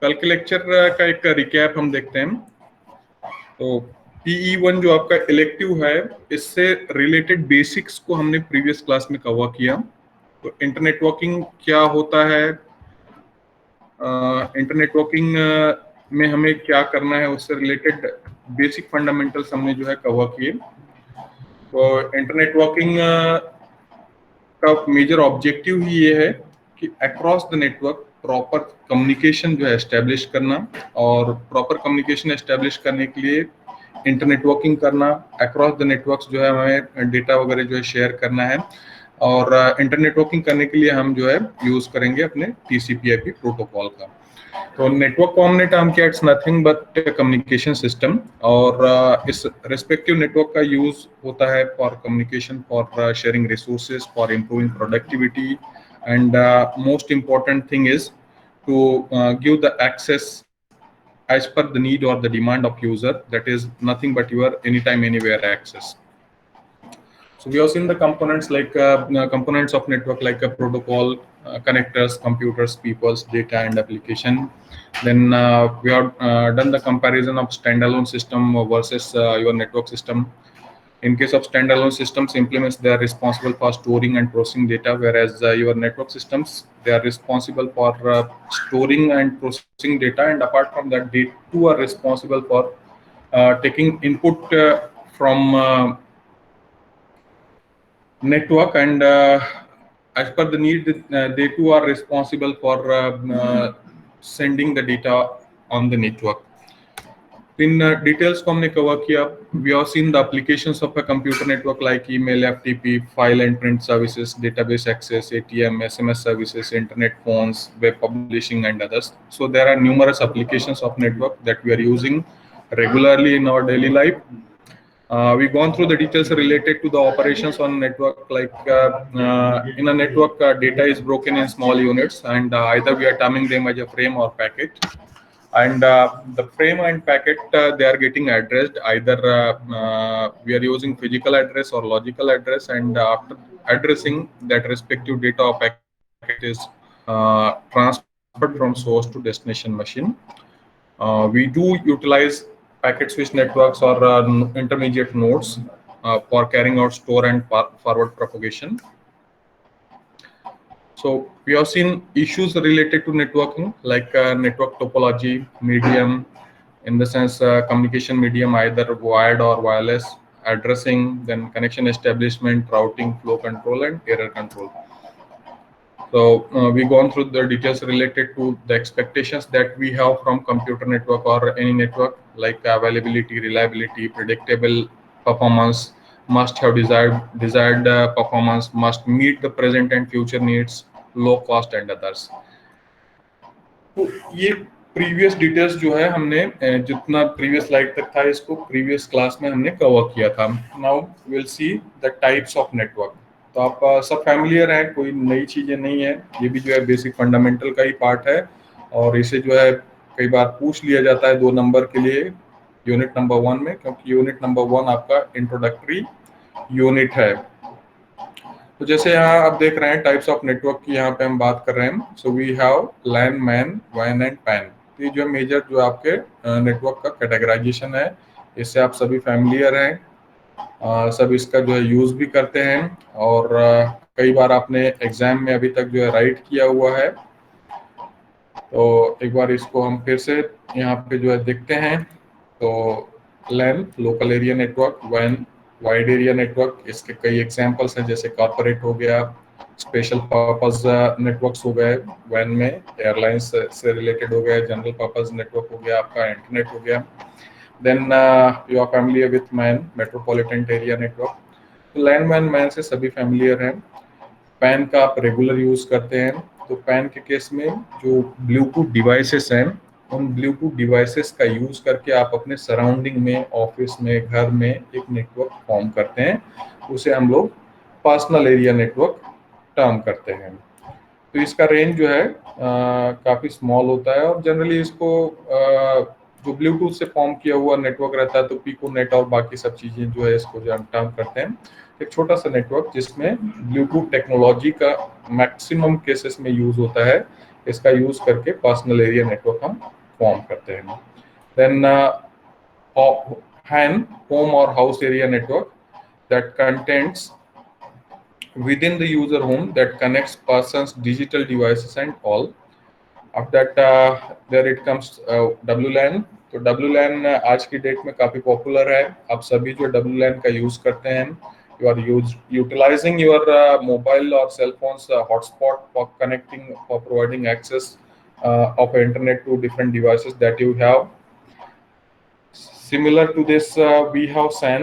कल के लेक्चर का एक रिकैप हम देखते हैं। तो PE1 जो आपका इलेक्टिव है, इससे रिलेटेड बेसिक्स को हमने प्रीवियस क्लास में कवर किया। तो इंटरनेट नेटवर्किंग क्या होता है, इंटरनेट नेटवर्किंग में हमें क्या करना है, उससे रिलेटेड बेसिक फंडामेंटल्स हमने जो है कवर किए। तो इंटरनेट नेटवर्किंग का मेजर ऑब्जेक्टिव ही ये है कि across the network proper communication जो है एस्टेब्लिश करना, और प्रॉपर कम्युनिकेशन एस्टेब्लिश करने के लिए इंटर नेटवर्किंग करना, अक्रॉस द नेटवर्क्स जो है हमें डेटा वगैरह जो है शेयर करना है। और इंटर नेटवर्किंग करने के लिए हम जो है यूज करेंगे अपने TCP/IP प्रोटोकॉल का। तो नेटवर्क कॉमनेट हम क्या, it's nothing but communication system. और इस रेस्पेक्टिव नेटवर्क का यूज होता है for communication, for sharing resources, for improving productivity, and most important thing is to give the access as per the need or the demand of user, that is nothing but your anytime anywhere access. So we have seen the components like components of network like a protocol, connectors, computers, peoples, data, and application. Then we have done the comparison of standalone system versus your network system. In case of standalone systems, implements they are responsible for storing and processing data, whereas your network systems they are responsible for storing and processing data, and apart from that, they too are responsible for taking input from network, and as per the need, they too are responsible for sending the data on the network. In details को हमने cover किया. We have seen the applications of a computer network like email, FTP, file and print services, database access, ATM, SMS services, internet phones, web publishing, and others. So there are numerous applications of network that we are using regularly in our daily life. We've gone through the details related to the operations on network. Like in a network, data is broken in small units, and either we are terming them as a frame or packet. And the frame and packet, they are getting addressed either we are using physical address or logical address, and after addressing that respective data or packet is transferred from source to destination machine. We do utilize packet switch networks or intermediate nodes for carrying out store and forward propagation. So we have seen issues related to networking like network topology, medium, in the sense communication medium either wired or wireless, addressing, then connection establishment, routing, flow control, and error control. So we've gone through the details related to the expectations that we have from computer network or any network, like availability, reliability, predictable performance, must have desired performance, must meet the present and future needs, low cost, and others. तो ये previous details जो है हमने जितना previous slide तक था इसको previous class में हमने कवर किया था. Now will see the types of network. तो आप सब फैमिलियर हैं, कोई नई चीजें नहीं है. ये भी जो है बेसिक फंडामेंटल का ही पार्ट है, और इसे जो है कई बार पूछ लिया जाता है 2 नंबर के लिए यूनिट नंबर 1 में, क्योंकि यूनिट नंबर 1 आपका इंट्रोडक्टरी यूनिट है. तो जैसे यहाँ आप देख रहे हैं टाइप्स ऑफ नेटवर्क की यहाँ पे हम बात कर रहे हैं. So we have LAN, MAN, वैन एंड पैन. ये जो मेजर जो आपके नेटवर्क का कैटेगराइजेशन है, इससे आप सभी फैमिलियर हैं, सब इसका जो है यूज भी करते हैं, और कई बार आपने एग्जाम में अभी तक जो है राइट किया हुआ है. तो एक बार इसको हम फिर से यहाँ पे जो है देखते हैं. तो लैन लोकल एरिया नेटवर्क, वैन वाइड एरिया नेटवर्क, इसके कई एग्जांपल्स हैं जैसे कॉर्पोरेट हो गया, स्पेशल पर्पस नेटवर्क्स हो गए वैन में, एयरलाइंस से रिलेटेड हो गया, जनरल पर्पस नेटवर्क हो गया, आपका इंटरनेट हो गया. Then you are familiar with MAN, metropolitan area network. तो लैन, मैन से सभी फैमिलियर हैं. पैन का आप रेगुलर यूज करते हैं. तो पैन के केस में जो ब्लूटूथ डिवाइसेस हैं, उन ब्लूटूथ डिवाइसेस का यूज करके आप अपने सराउंडिंग में, ऑफिस में, घर में एक नेटवर्क फॉर्म करते हैं. उसे हम लोग पर्सनल एरिया नेटवर्क टर्म करते हैं. तो इसका रेंज जो है काफ़ी स्मॉल होता है, और जनरली इसको जो ब्लूटूथ से फॉर्म किया हुआ नेटवर्क रहता है, तो पिकोनेट और बाकी सब चीज़ें जो है इसको जो हम टर्म करते हैं. एक छोटा सा नेटवर्क जिसमें ब्लूटूथ टेक्नोलॉजी का मैक्सिमम केसेस में यूज होता है, इसका यूज करके पर्सनल एरिया नेटवर्क हम फॉर्म करते हैं। Then HAN, home or house area network, that contains within the user home, that connects persons digital devices and all. After that there it comes WLAN। तो WLAN आज की date में काफी popular है। आप सभी जो WLAN का यूज करते हैं, you are utilizing your mobile or cell phones hotspot for connecting, for providing access of internet to different devices that you have. Similar to this, we have SAN.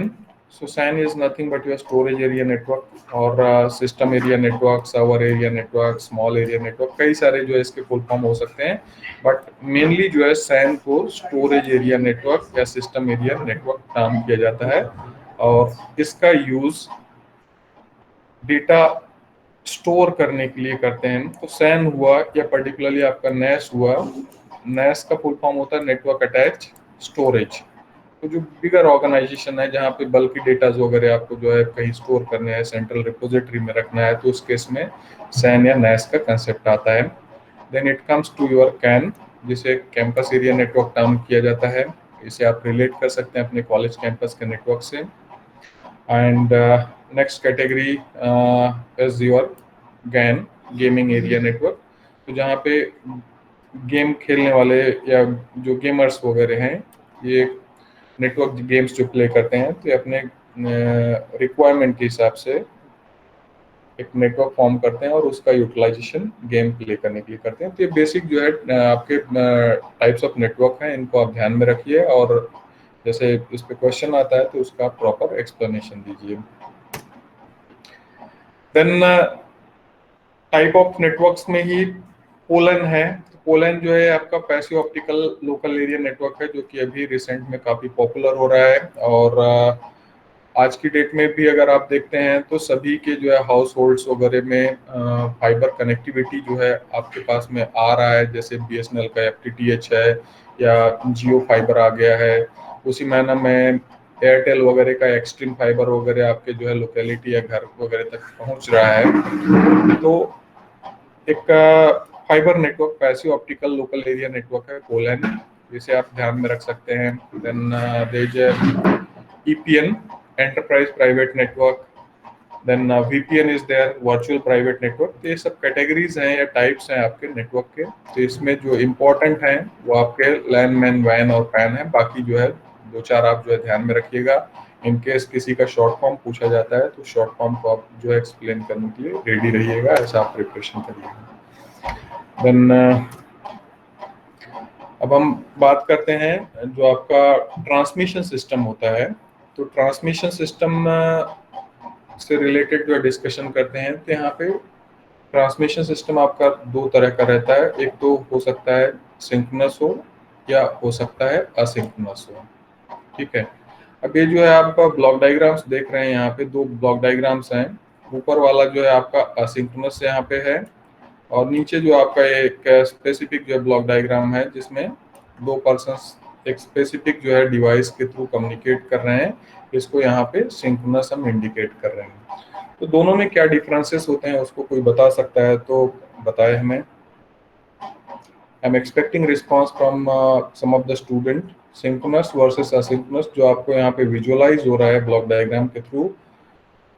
So SAN is nothing but your storage area network और system area network, server area network, small area network, कई सारे जो है इसके full form हो सकते हैं, but mainly जो है SAN को स्टोरेज एरिया नेटवर्क या सिस्टम एरिया नेटवर्क नाम किया जाता है। और इसका यूज डेटा स्टोर करने के लिए करते हैं। तो सैन हुआ या पर्टिकुलरली आपका नैस हुआ, नैस का फुल फॉर्म होता है नेटवर्क अटैच स्टोरेज। तो जो बिगर ऑर्गेनाइजेशन है जहाँ पे बल्कि डेटाज वगैरह आपको जो है कहीं स्टोर करने हैं, सेंट्रल रिपोजिटरी में रखना है, तो उस केस में सैन या नैस का कंसेप्ट आता है। Then it comes to your CAN, जिसे कैंपस एरिया नेटवर्क नाम किया जाता है। इसे आप रिलेट कर सकते हैं अपने कॉलेज कैंपस के नेटवर्क से। And next category is your GAN, gaming area network. तो जहाँ पे गेम खेलने वाले या जो गेमर्स वगैरह हैं, ये नेटवर्क गेम्स जो प्ले करते हैं, तो ये अपने रिक्वायरमेंट के हिसाब से एक नेटवर्क फॉर्म करते हैं और उसका यूटिलाइजेशन गेम प्ले करने के लिए करते हैं। तो ये बेसिक जो है आपके टाइप्स ऑफ नेटवर्क हैं, इनको आप ध्यान में रखिए और जैसे इस पे क्वेश्चन आता है तो उसका प्रॉपर एक्सप्लेनेशन दीजिए। देन टाइप ऑफ नेटवर्क्स में ही पोलन है। पोलन जो है आपका passive optical local area network है, जो कि अभी रिसेंट में काफ़ी पॉपुलर हो रहा है। और आज की डेट में भी अगर आप देखते हैं तो सभी के जो है हाउस होल्ड्स वगैरह में फाइबर कनेक्टिविटी जो है आपके पास में आ रहा है। जैसे BSNL का FTTH है या जियो फाइबर आ गया है, उसी मायने में एयरटेल वगैरह का एक्सट्रीम फाइबर वगैरह आपके जो है लोकेलिटी या घर वगैरह तक पहुंच रहा है। तो एक fibre network passive optical local area network है पोलैंड, जिसे आप ध्यान में रख सकते हैं। Then there is EPN, enterprise private network. Then VPN is there, virtual private network. तो ये सब कैटेगरीज हैं या टाइप्स हैं आपके नेटवर्क के। तो इसमें जो इम्पोर्टेंट हैं वो आपके लैन, मैन, वैन और पैन है। बाकी जो है दो चार आप जो है ध्यान में रखिएगा। इन केस किसी का शॉर्ट फॉर्म पूछा जाता है तो शॉर्ट फॉर्म को आप जो है एक्सप्लेन करने के लिए रेडी रहिएगा, ऐसा आप प्रिपरेशन करिएगा। देन अब हम बात करते हैं जो आपका ट्रांसमिशन सिस्टम होता है। तो ट्रांसमिशन सिस्टम से रिलेटेड जो डिस्कशन करते हैं, तो यहाँ पे ट्रांसमिशन सिस्टम आपका दो तरह का रहता है। एक तो हो सकता है सिंक्रोनस हो या हो सकता है असिंक्रोनस हो। ठीक है, अब ये जो है आप ब्लॉक डायग्राम्स देख रहे हैं, यहाँ पे दो ब्लॉक डायग्राम्स हैं। ऊपर वाला जो है आपका असिंक्रोनस यहाँ पे है, और नीचे जो आपका एक स्पेसिफिक जो है ब्लॉक डायग्राम है, जिसमें दो पर्सन्स एक स्पेसिफिक जो है डिवाइस के थ्रू कम्युनिकेट कर रहे हैं। इसको यहाँ पे सिंक्रोनस हम इंडिकेट कर रहे हैं। तो दोनों में क्या डिफरेंसेस होते हैं उसको कोई बता सकता है तो बताए हमें। I am expecting response from some of the student. Synchronous versus asynchronous जो आपको यहाँ पे विजुअलाइज हो रहा है ब्लॉक डायग्राम के थ्रू,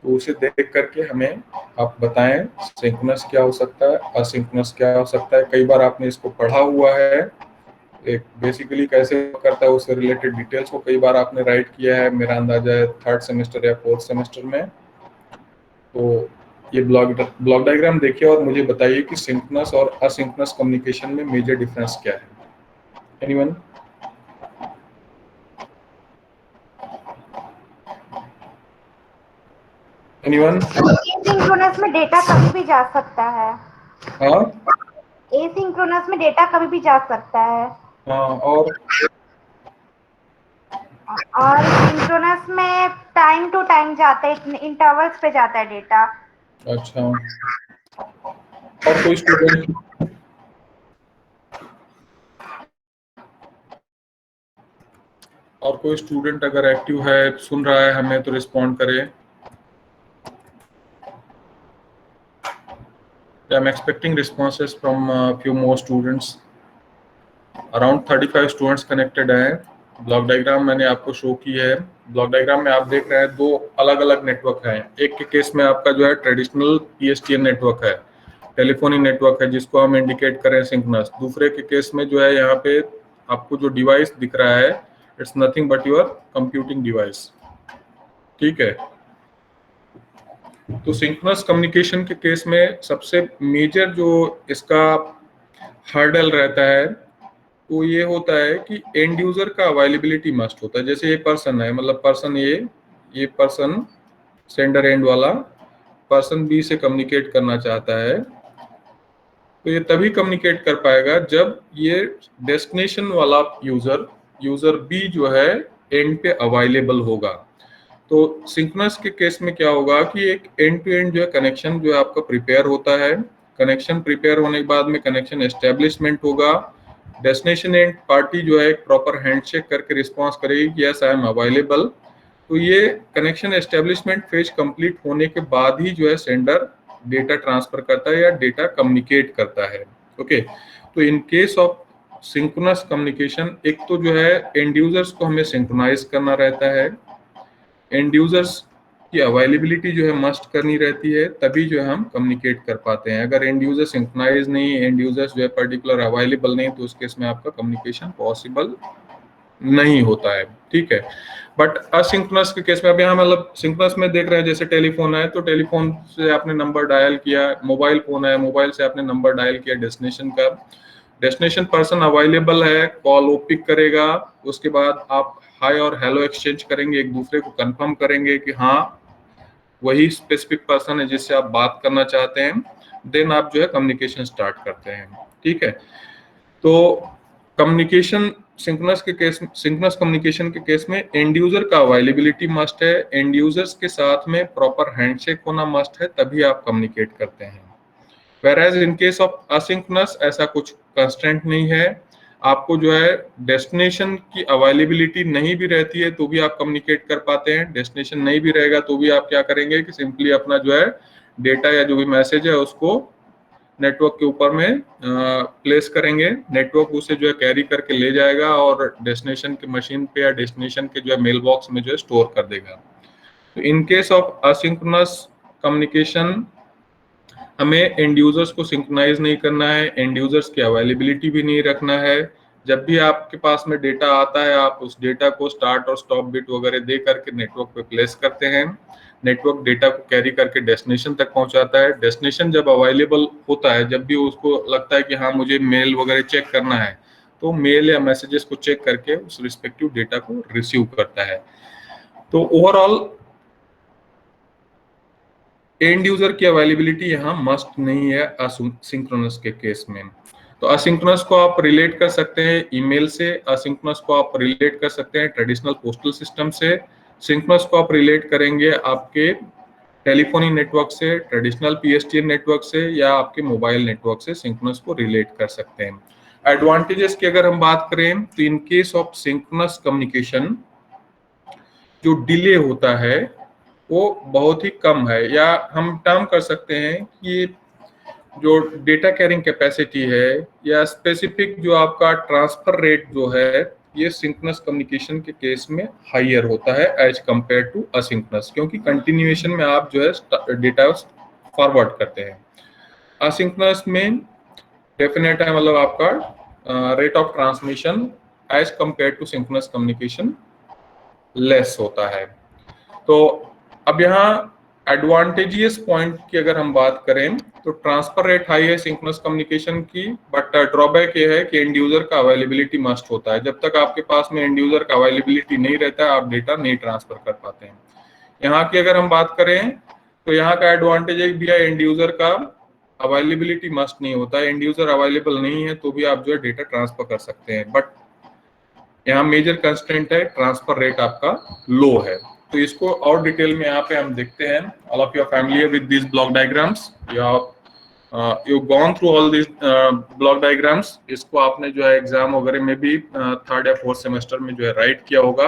तो उसे देख करके हमें आप बताएं सिंक्रोनस क्या हो सकता है, असिंक्रोनस क्या हो सकता है। कई बार आपने इसको पढ़ा हुआ है, एक बेसिकली कैसे करता है उससे रिलेटेड डिटेल्स को कई बार आपने राइट किया है, मेरा अंदाजा है 3rd सेमेस्टर या 4th सेमेस्टर में। तो ये ब्लॉक डायग्राम देखिए और मुझे बताइए कि सिंक्रोनस और असिंक्रोनस कम्युनिकेशन में मेजर डिफरेंस क्या है। एनीवन? एनीवन? एसिंक्रोनस में डेटा कभी भी जा सकता है। हाँ, एसिंक्रोनस में डेटा कभी भी जा सकता है। हाँ, और सिंक्रोनस में टाइम टू टाइम जाता है, इंटरवल्स पे जाता है डेटा। अच्छा, और कोई स्टूडेंट? और कोई स्टूडेंट अगर एक्टिव है, सुन रहा है हमें, तो रिस्पॉन्ड करे। So I'm expecting responses from few more students. Around 35 students connected हैं। ब्लॉक डायग्राम मैंने आपको शो की है। ब्लॉक डायग्राम में आप देख रहे हैं दो अलग अलग नेटवर्क हैं। एक के केस में आपका जो है ट्रेडिशनल PSTN नेटवर्क है, टेलीफोनी नेटवर्क है, जिसको हम इंडिकेट करें सिंक्रोनस। दूसरे के केस में जो है यहाँ पे आपको जो डिवाइस दिख रहा है, it's nothing but your computing device. ठीक है, तो सिंक्रोनस कम्युनिकेशन के केस में सबसे मेजर जो इसका हर्डल रहता है तो ये होता है कि एंड यूजर का अवेलेबिलिटी मस्ट होता है। जैसे ये पर्सन है, मतलब पर्सन ये पर्सन सेंडर एंड वाला पर्सन बी से कम्युनिकेट करना चाहता है, तो ये तभी कम्युनिकेट कर पाएगा जब ये डेस्टिनेशन वाला यूजर बी जो है एंड पे अवेलेबल होगा। तो सिंक्रोनस के केस में क्या होगा कि एक एंड टू एंड जो है कनेक्शन जो है आपका प्रिपेयर होता है। कनेक्शन प्रिपेयर होने के बाद में कनेक्शन एस्टेब्लिशमेंट होगा। डेस्टिनेशन एंड पार्टी जो है एक प्रॉपर हैंडशेक करके रिस्पॉन्स करेगी कि यस आई एम अवेलेबल। तो ये कनेक्शन एस्टेब्लिशमेंट फेज कंप्लीट होने के बाद ही जो है सेंडर डेटा ट्रांसफर करता है या डेटा कम्युनिकेट करता है। ओके, तो इन केस ऑफ सिंक्रोनस कम्युनिकेशन, एक तो जो है एंड यूजर्स को हमें सिंक्रोनाइज करना रहता है, एंड यूजर्स की अवेलेबिलिटी जो है मस्ट करनी रहती है, तभी जो है हम कम्युनिकेट कर पाते हैं। अगर एंड यूजर सिंक्रोनाइज नहीं, एंड यूजर्स जो है पर्टिकुलर अवेलेबल नहीं, तो उस केस में आपका कम्युनिकेशन पॉसिबल नहीं होता है। ठीक है, बट असिंक्रोनस के केस में अब यहाँ मतलब सिंक्रोनस में देख रहे हैं जैसे टेलीफोन है, तो टेलीफोन से आपने नंबर डायल किया, मोबाइल फोन है, मोबाइल से आपने नंबर डायल किया डेस्टिनेशन का, डेस्टिनेशन पर्सन अवेलेबल है, कॉल वो पिक करेगा, उसके बाद आप हाई और हेलो एक्सचेंज करेंगे, एक दूसरे को कंफर्म करेंगे कि हाँ वही स्पेसिफिक पर्सन है जिससे आप बात करना चाहते हैं, देन आप जो है कम्युनिकेशन स्टार्ट करते हैं। ठीक है, तो कम्युनिकेशन सिंक्रोनस कम्युनिकेशन के केस में एंड यूजर का अवेलेबिलिटी मस्ट है, एंड यूजर्स के साथ में प्रॉपर हैंडशेक होना मस्ट है, तभी आप कम्युनिकेट करते हैं। Whereas in case of asynchronous ऐसा कुछ कंस्ट्रेंट नहीं है, आपको जो है डेस्टिनेशन की अवेलेबिलिटी नहीं भी रहती है तो भी आप कम्युनिकेट कर पाते हैं, डेस्टिनेशन नहीं भी रहेगा तो भी आप क्या करेंगे कि सिंपली अपना जो है डेटा या जो भी मैसेज है उसको नेटवर्क के ऊपर में प्लेस करेंगे, नेटवर्क उसे जो है कैरी करके ले जाएगा और डेस्टिनेशन के मशीन पे या डेस्टिनेशन के जो है मेल बॉक्स में जो है स्टोर कर देगा। तो इन केस ऑफ असिंक्रोनस कम्युनिकेशन हमें एंड यूजर्स को सिंक्रोनाइज नहीं करना है, एंड यूजर्स की अवेलेबिलिटी भी नहीं रखना है। जब भी आपके पास में डेटा आता है, आप उस डेटा को स्टार्ट और स्टॉप बिट वगैरह दे करके नेटवर्क पे प्लेस करते हैं। नेटवर्क डेटा को कैरी करके डेस्टिनेशन तक पहुंचाता है। डेस्टिनेशन जब अवेलेबल होता है, जब भी उसको लगता है कि हाँ मुझे मेल वगैरह चेक करना है, तो मेल या मैसेजेस को चेक करके उस रिस्पेक्टिव डेटा को रिसीव करता है। तो ओवरऑल एंड यूजर की अवेलेबिलिटी यहाँ मस्ट नहीं है असिंक्रोनस के केस में। तो असिंक्रोनस को आप रिलेट कर सकते हैं ईमेल से, असिंक्रोनस को आप रिलेट कर सकते हैं ट्रेडिशनल पोस्टल सिस्टम से, सिंक्रोनस को आप रिलेट करेंगे आपके टेलीफोनी नेटवर्क से, ट्रेडिशनल PSTN नेटवर्क से, या आपके मोबाइल नेटवर्क से सिंक्रोनस को रिलेट कर सकते हैं। एडवांटेजेस की अगर हम बात करें तो इन केस ऑफ सिंक्रोनस कम्युनिकेशन जो डिले होता है वो बहुत ही कम है, या हम टर्म कर सकते हैं कि जो डेटा कैरिंग कैपेसिटी है या स्पेसिफिक जो आपका ट्रांसफर रेट जो है, ये सिंक्रोनस कम्युनिकेशन के केस में हाइयर होता है एज कंपेयर टू असिंक्रोनस, क्योंकि कंटिन्यूएशन में आप जो है डेटा फॉरवर्ड करते हैं। असिंक्रोनस में डेफिनेट है, मतलब आपका rate of transmission as compare to synchronous communication less होता है। तो अब यहाँ एडवांटेजियस पॉइंट की अगर हम बात करें तो ट्रांसफर रेट हाई है सिंक्रोनस कम्युनिकेशन की, बट ड्रॉबैक ये है कि एंड यूजर का अवेलेबिलिटी मस्ट होता है। जब तक आपके पास में एंड यूजर का अवेलेबिलिटी नहीं रहता है, आप डेटा नहीं ट्रांसफर कर पाते हैं। यहाँ की अगर हम बात करें तो यहाँ का एडवांटेज भी है, एंड यूजर का अवेलेबिलिटी मस्ट नहीं होता है, एंड यूजर अवेलेबल नहीं है तो भी आप जो है डेटा ट्रांसफर कर सकते हैं, बट यहाँ मेजर कंस्ट्रेंट है ट्रांसफर रेट आपका लो है। तो इसको और डिटेल में यहाँ पे हम देखते हैं। All of you are familiar with this block diagrams, you gone through all this block diagrams. इसको आपने जो है एग्जाम वगैरह में भी थर्ड या फोर्थ सेमेस्टर में जो है राइट किया होगा।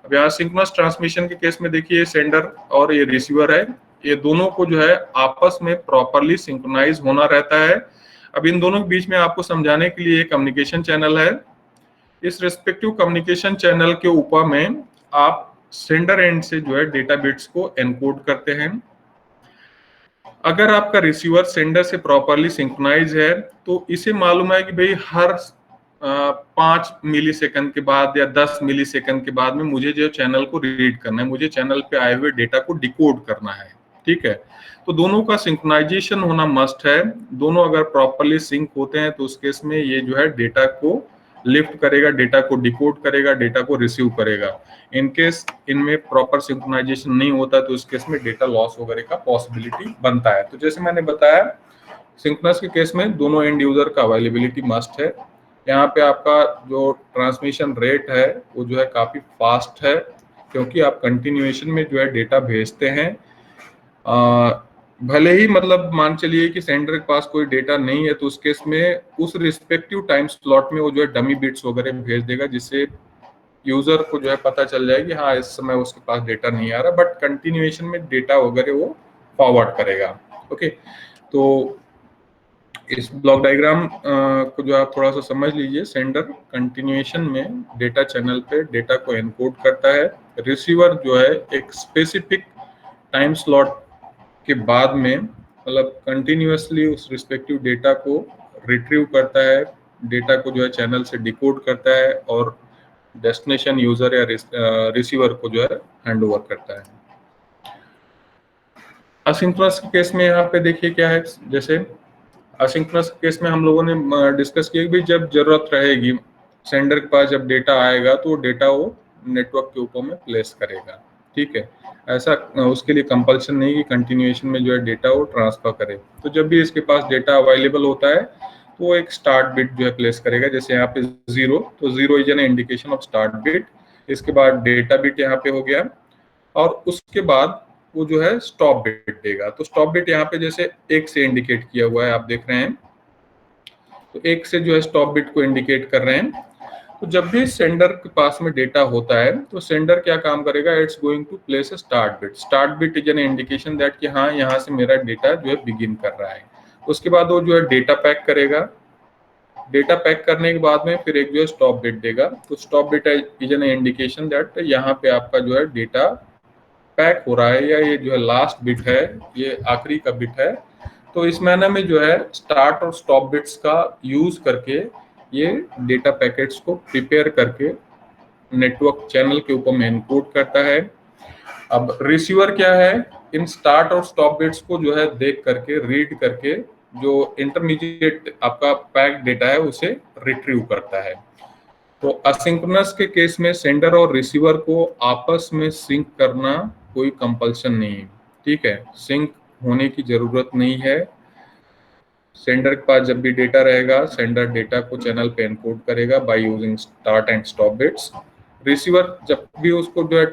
अब यहाँ सिंक्रोनस ट्रांसमिशन के केस में देखिए सेंडर और ये रिसीवर है, ये दोनों को जो है आपस में प्रॉपरली सिंक्रोनाइज होना रहता है। अब इन दोनों के बीच में आपको समझाने के लिए कम्युनिकेशन चैनल है। इस रिस्पेक्टिव कम्युनिकेशन चैनल के ऊपर में आप सेंडर एंड से जो है डेटा बिट्स को एनकोड करते हैं। अगर आपका रिसीवर सेंडर से प्रॉपरली सिंक्रोनाइज है तो इसे मालूम है कि भाई हर 5 मिली सेकंड के बाद या 10 मिली सेकंड के बाद में मुझे जो चैनल को रीड करना है, मुझे चैनल पे आए हुए डेटा को डिकोड करना है। ठीक है, तो दोनों का सिंक्रोनाइजेशन होना मस्ट है। दोनों अगर प्रॉपरली सिंक होते हैं तो उस केस में ये जो है डेटा को लिफ्ट करेगा, डेटा को डिकोड करेगा, डेटा को रिसीव करेगा। इन केस इनमें प्रॉपर सिंक्रोनाइजेशन नहीं होता तो उस केस में डेटा लॉस वगैरह का पॉसिबिलिटी बनता है। तो जैसे मैंने बताया, सिंक्रोनस के केस में दोनों एंड यूजर का अवेलेबिलिटी मस्ट है। यहाँ पे आपका जो ट्रांसमिशन रेट है वो जो है काफी फास्ट है, क्योंकि आप कंटिन्यूएशन में जो है डेटा भेजते हैं। भले ही मतलब मान चलिए कि सेंडर के पास कोई डेटा नहीं है तो उस केस में उस रिस्पेक्टिव टाइम स्लॉट में वो जो है डमी बिट्स वगैरह भेज देगा, जिससे यूजर को जो है पता चल जाए कि हाँ इस समय उसके पास डेटा नहीं आ रहा, बट कंटिन्यूएशन में डेटा वगैरह वो फॉरवर्ड करेगा। ओके, तो इस ब्लॉक डायग्राम को जो आप थोड़ा सा समझ लीजिए। सेंडर कंटिन्यूएशन में डेटा चैनल पे डेटा को एनकोड करता है। रिसीवर जो है एक स्पेसिफिक टाइम स्लॉट के बाद में मतलब कंटिन्यूअसली उस रिस्पेक्टिव डेटा को रिट्रीव करता है, डेटा को जो है चैनल से डिकोड करता है और डेस्टिनेशन यूजर या रिसीवर को जो है हैंड ओवर करता है। असिंक्रोनस के केस में यहाँ पे देखिए क्या है। जैसे असिंक्रोनस केस में हम लोगों ने डिस्कस किया कि जब जरूरत रहेगी सेंडर के पास जब डेटा आएगा तो डेटा वो नेटवर्क के ऊपर में प्लेस करेगा। ठीक है, ऐसा उसके लिए कंपल्सन नहीं कि कंटिन्यूएशन में जो है डेटा वो ट्रांसफर करे। तो जब भी इसके पास डेटा अवेलेबल होता है तो वो एक स्टार्ट बिट जो है प्लेस करेगा। जैसे यहाँ पे 0, तो 0 is an indication of start bit. इसके बाद डेटा बिट यहाँ पे हो गया और उसके बाद वो जो है स्टॉप बिट देगा। तो स्टॉप बिट यहाँ पे जैसे 1 से इंडिकेट किया हुआ है, आप देख रहे हैं, तो 1 से जो है स्टॉप बिट को इंडिकेट कर रहे हैं। तो जब भी सेंडर के पास में डेटा होता है तो सेंडर क्या काम करेगा, it's going to place a start bit. Start bit is an indication that कि हाँ यहाँ से मेरा डेटा जो है बिगिन कर रहा है। उसके बाद वो जो है डेटा पैक करेगा। डेटा पैक करने के बाद में फिर एक जो है स्टॉप बिट देगा। तो stop bit is an indication that यहाँ पे आपका जो है डेटा पैक हो रहा है या ये जो है लास्ट बिट है, ये आखिरी का बिट है। तो इस मैनर में जो है स्टार्ट और स्टॉप बिट्स का यूज करके ये डेटा पैकेट्स को प्रिपेयर करके नेटवर्क चैनल के ऊपर में एनकोड करता है। अब रिसीवर क्या है, इन स्टार्ट और स्टॉप बिट्स को जो है देख करके रीड करके जो इंटरमीडिएट आपका पैक डेटा है उसे रिट्रीव करता है। तो असिंक्रोनस के केस में सेंडर और रिसीवर को आपस में सिंक करना कोई कंपल्सन नहीं है। ठीक है, सिंक होने की जरूरत नहीं है। सेंडर के पास जब भी डेटा रहेगा सेंडर डेटा को चैनल पे एनकोड करेगा by using start and stop bits. Receiver जब भी उसको जो है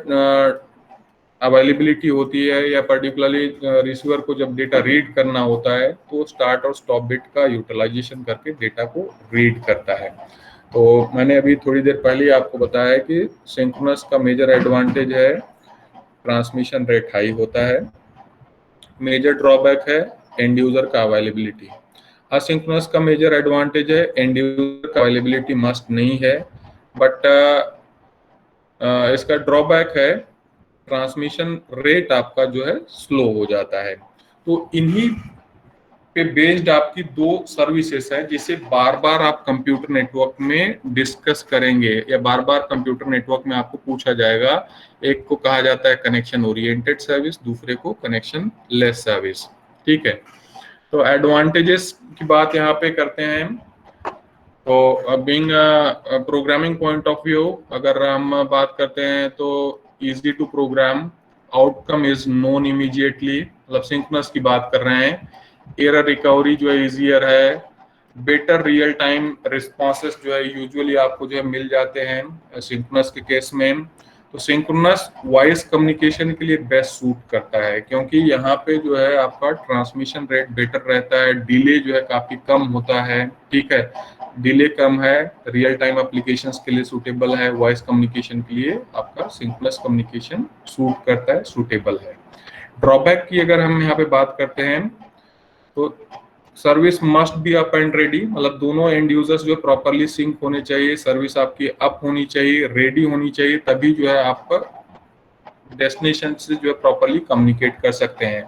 अवेलेबिलिटी होती है या पर्टिकुलरली रिसीवर को जब डेटा रीड करना होता है तो स्टार्ट और स्टॉप बिट का यूटिलाइजेशन करके डेटा को रीड करता है। तो मैंने अभी थोड़ी देर पहले ही आपको बताया कि सिंक्रोनस का मेजर एडवांटेज है ट्रांसमिशन रेट हाई होता है। मेजर ड्रॉबैक है एंड यूजर का अवेलेबिलिटी। असिंक्रोनस का मेजर एडवांटेज है एंड यूजर का अवेलेबिलिटी मस्ट नहीं है, बट इसका ड्रॉबैक है ट्रांसमिशन रेट आपका जो है स्लो हो जाता है। तो इन्हीं पे बेस्ड आपकी 2 सर्विसेज है जिसे बार बार आप कंप्यूटर नेटवर्क में डिस्कस करेंगे या बार बार कंप्यूटर नेटवर्क में आपको पूछा जाएगा। एक को कहा जाता है कनेक्शन ओरिएंटेड सर्विस, दूसरे को कनेक्शन लेस सर्विस। ठीक है, तो एडवांटेजेस की बात यहाँ पे करते हैं। तो being programming point of view अगर हम बात करते हैं तो easy to program, outcome is known immediately, मतलब सिंक्रोनस की बात कर रहे हैं। एरर रिकवरी जो है इजियर है। बेटर रियल टाइम रिस्पॉन्सेस जो है यूजुअली आपको जो है मिल जाते हैं सिंक्रोनस के केस में। तो सिंक्रोनस वॉइस कम्युनिकेशन के लिए बेस्ट सूट करता है क्योंकि यहाँ पे जो है आपका ट्रांसमिशन रेट बेटर रहता है, डिले जो है काफी कम होता है। ठीक है, डिले कम है, रियल टाइम एप्लीकेशंस के लिए सूटेबल है, वॉइस कम्युनिकेशन के लिए आपका सिंक्रोनस कम्युनिकेशन सूट करता है, सूटेबल है। ड्रॉबैक की अगर हम यहाँ पे बात करते हैं तो service must be up and ready, मतलब दोनों एंड यूजर्स जो प्रॉपरली सिंक होने चाहिए, सर्विस आपकी अप होनी चाहिए, रेडी होनी चाहिए, तभी जो है आप डेस्टिनेशन से जो है प्रॉपरली कम्युनिकेट कर सकते हैं।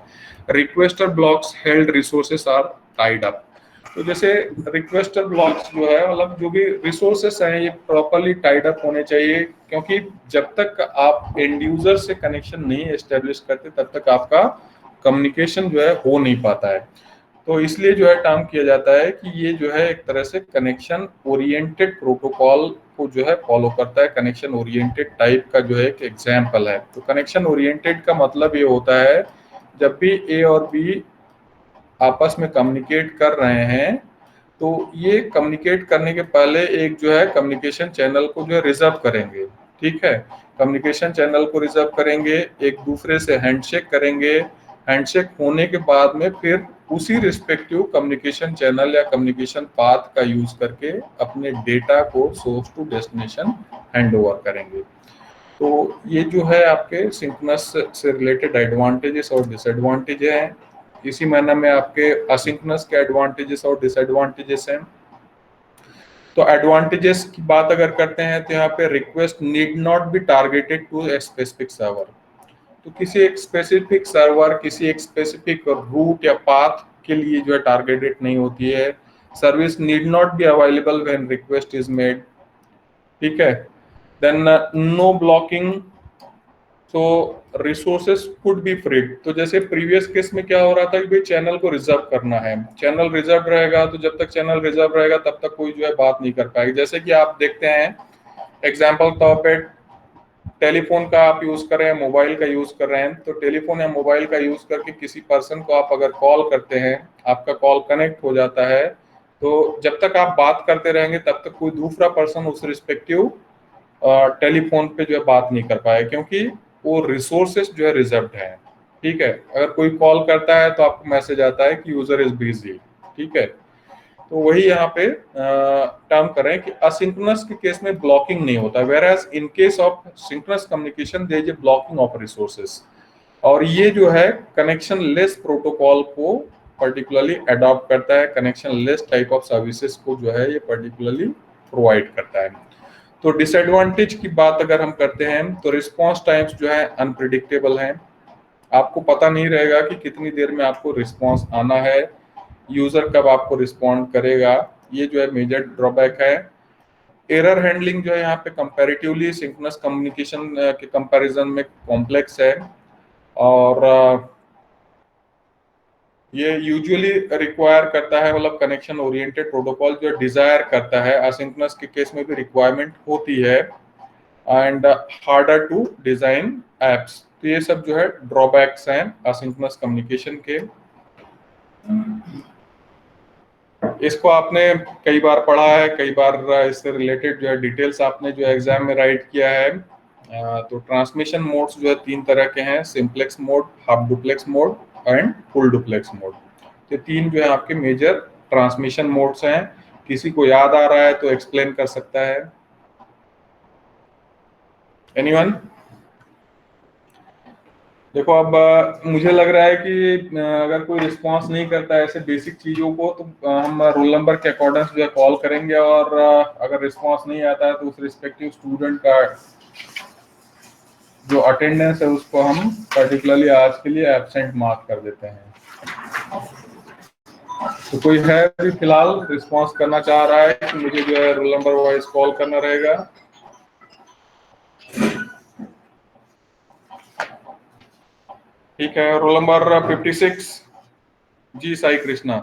Requester blocks held resources are tied up. तो जैसे रिक्वेस्टर ब्लॉक्स जो है, मतलब जो भी रिसोर्सेस हैं ये प्रॉपरली टाइड अप होने चाहिए, क्योंकि जब तक आप एंड यूजर से कनेक्शन नहीं एस्टेब्लिश करते तब तक आपका कम्युनिकेशन जो है हो नहीं पाता है। तो इसलिए जो है काम किया जाता है कि ये जो है एक तरह से कनेक्शन ओरिएंटेड प्रोटोकॉल को जो है फॉलो करता है। कनेक्शन ओरिएंटेड टाइप का जो है एक एग्जाम्पल है। तो कनेक्शन ओरिएंटेड का मतलब ये होता है जब भी ए और बी आपस में कम्युनिकेट कर रहे हैं तो ये कम्युनिकेट करने के पहले एक जो है कम्युनिकेशन चैनल को जो है रिजर्व करेंगे। ठीक है, कम्युनिकेशन चैनल को रिजर्व करेंगे, एक दूसरे से हैंडशेक करेंगे, हैंडशेक होने के बाद में फिर उसी रिस्पेक्टिव कम्युनिकेशन चैनल या कम्युनिकेशन पाथ का यूज करके अपने डेटा को source to destination hand over करेंगे। तो ये जो है आपके सिंक्रोनस से रिलेटेड एडवांटेजेस और डिसएडवांटेज हैं। इसी मैनर में आपके असिंक्रोनस के एडवांटेजेस और डिसएडवांटेजेस हैं। तो एडवांटेजेस की बात अगर करते हैं तो यहाँ पे request need not be targeted to a specific server. तो किसी एक स्पेसिफिक सर्वर, किसी एक स्पेसिफिक रूट या पाथ के लिए जो है टारगेटेड नहीं होती है। Service need not be available when request is made. ठीक है, देन नो ब्लॉकिंग, तो रिसोर्सेस कुड बी फ्रीड। तो जैसे प्रीवियस केस में क्या हो रहा था कि भाई चैनल को रिजर्व करना है, चैनल रिजर्व रहेगा तो जब तक चैनल रिजर्व रहेगा तब तक कोई जो है बात नहीं कर पाएगा। जैसे कि आप देखते हैं एग्जाम्पल तौर पे टेलीफोन का आप यूज कर रहे हैं, मोबाइल का यूज कर रहे हैं, तो टेलीफोन या मोबाइल का यूज करके किसी पर्सन को आप अगर कॉल करते हैं, आपका कॉल कनेक्ट हो जाता है, तो जब तक आप बात करते रहेंगे तब तक कोई दूसरा पर्सन उस रिस्पेक्टिव टेलीफोन पे जो है बात नहीं कर पाएगा, क्योंकि वो रिसोर्सेस जो है रिजर्व्ड है। ठीक है, अगर कोई कॉल करता है तो आपको मैसेज आता है कि यूजर इज बिजी। ठीक है, तो वही यहाँ पे टर्म कर रहे हैं कि असिंक्रोनस के केस में ब्लॉकिंग नहीं होता, whereas in case of synchronous communication there is a blocking of resources. और ये जो है कनेक्शन लेस प्रोटोकॉल को पर्टिकुलरली अडॉप्ट करता है, connectionless type of services को जो है ये पर्टिकुलरली प्रोवाइड करता है। तो डिसएडवांटेज की बात अगर हम करते हैं तो रिस्पांस टाइम्स जो है अनप्रिडिक्टेबल हैं। आपको पता नहीं रहेगा कि कितनी देर में आपको रिस्पांस आना है, यूजर कब आपको रिस्पॉन्ड करेगा, ये जो है मेजर ड्रॉबैक है। एरर हैंडलिंग जो है यहाँ पे कंपैरेटिवली सिंक्रोनस कम्युनिकेशन के कंपैरिजन में कॉम्प्लेक्स है, और ये यूजुअली रिक्वायर करता है, मतलब कनेक्शन ओरिएंटेड प्रोटोकॉल जो डिजायर करता है। असिंक्रोनस के केस में भी रिक्वायरमेंट होती है, and harder to design apps. तो ये सब जो है ड्रॉबैक्स हैं असिंक्रोनस कम्युनिकेशन के। इसको आपने कई बार पढ़ा है, कई बार इससे रिलेटेड जो है डिटेल्स आपने जो एग्जाम में राइट किया है। तो ट्रांसमिशन मोड्स जो है तीन तरह के हैं, simplex mode, half duplex mode and full duplex mode. तो तीन जो है आपके मेजर ट्रांसमिशन मोड्स हैं। किसी को याद आ रहा है तो एक्सप्लेन कर सकता है, एनीवन? देखो अब मुझे लग रहा है कि अगर कोई रिस्पांस नहीं करता है ऐसे बेसिक चीजों को तो हम रोल नंबर के अकॉर्डिंग जो है कॉल करेंगे, और अगर रिस्पांस नहीं आता है तो उस रिस्पेक्टिव स्टूडेंट का जो अटेंडेंस है उसको हम पर्टिकुलरली आज के लिए एब्सेंट मार्क कर देते हैं। तो कोई है भी फिलहाल रिस्पांस करना चाह रहा है कि मुझे जो है रोल नंबर वाइज कॉल करना रहेगा? ठीक है, रोल नंबर 56 जी साई कृष्णा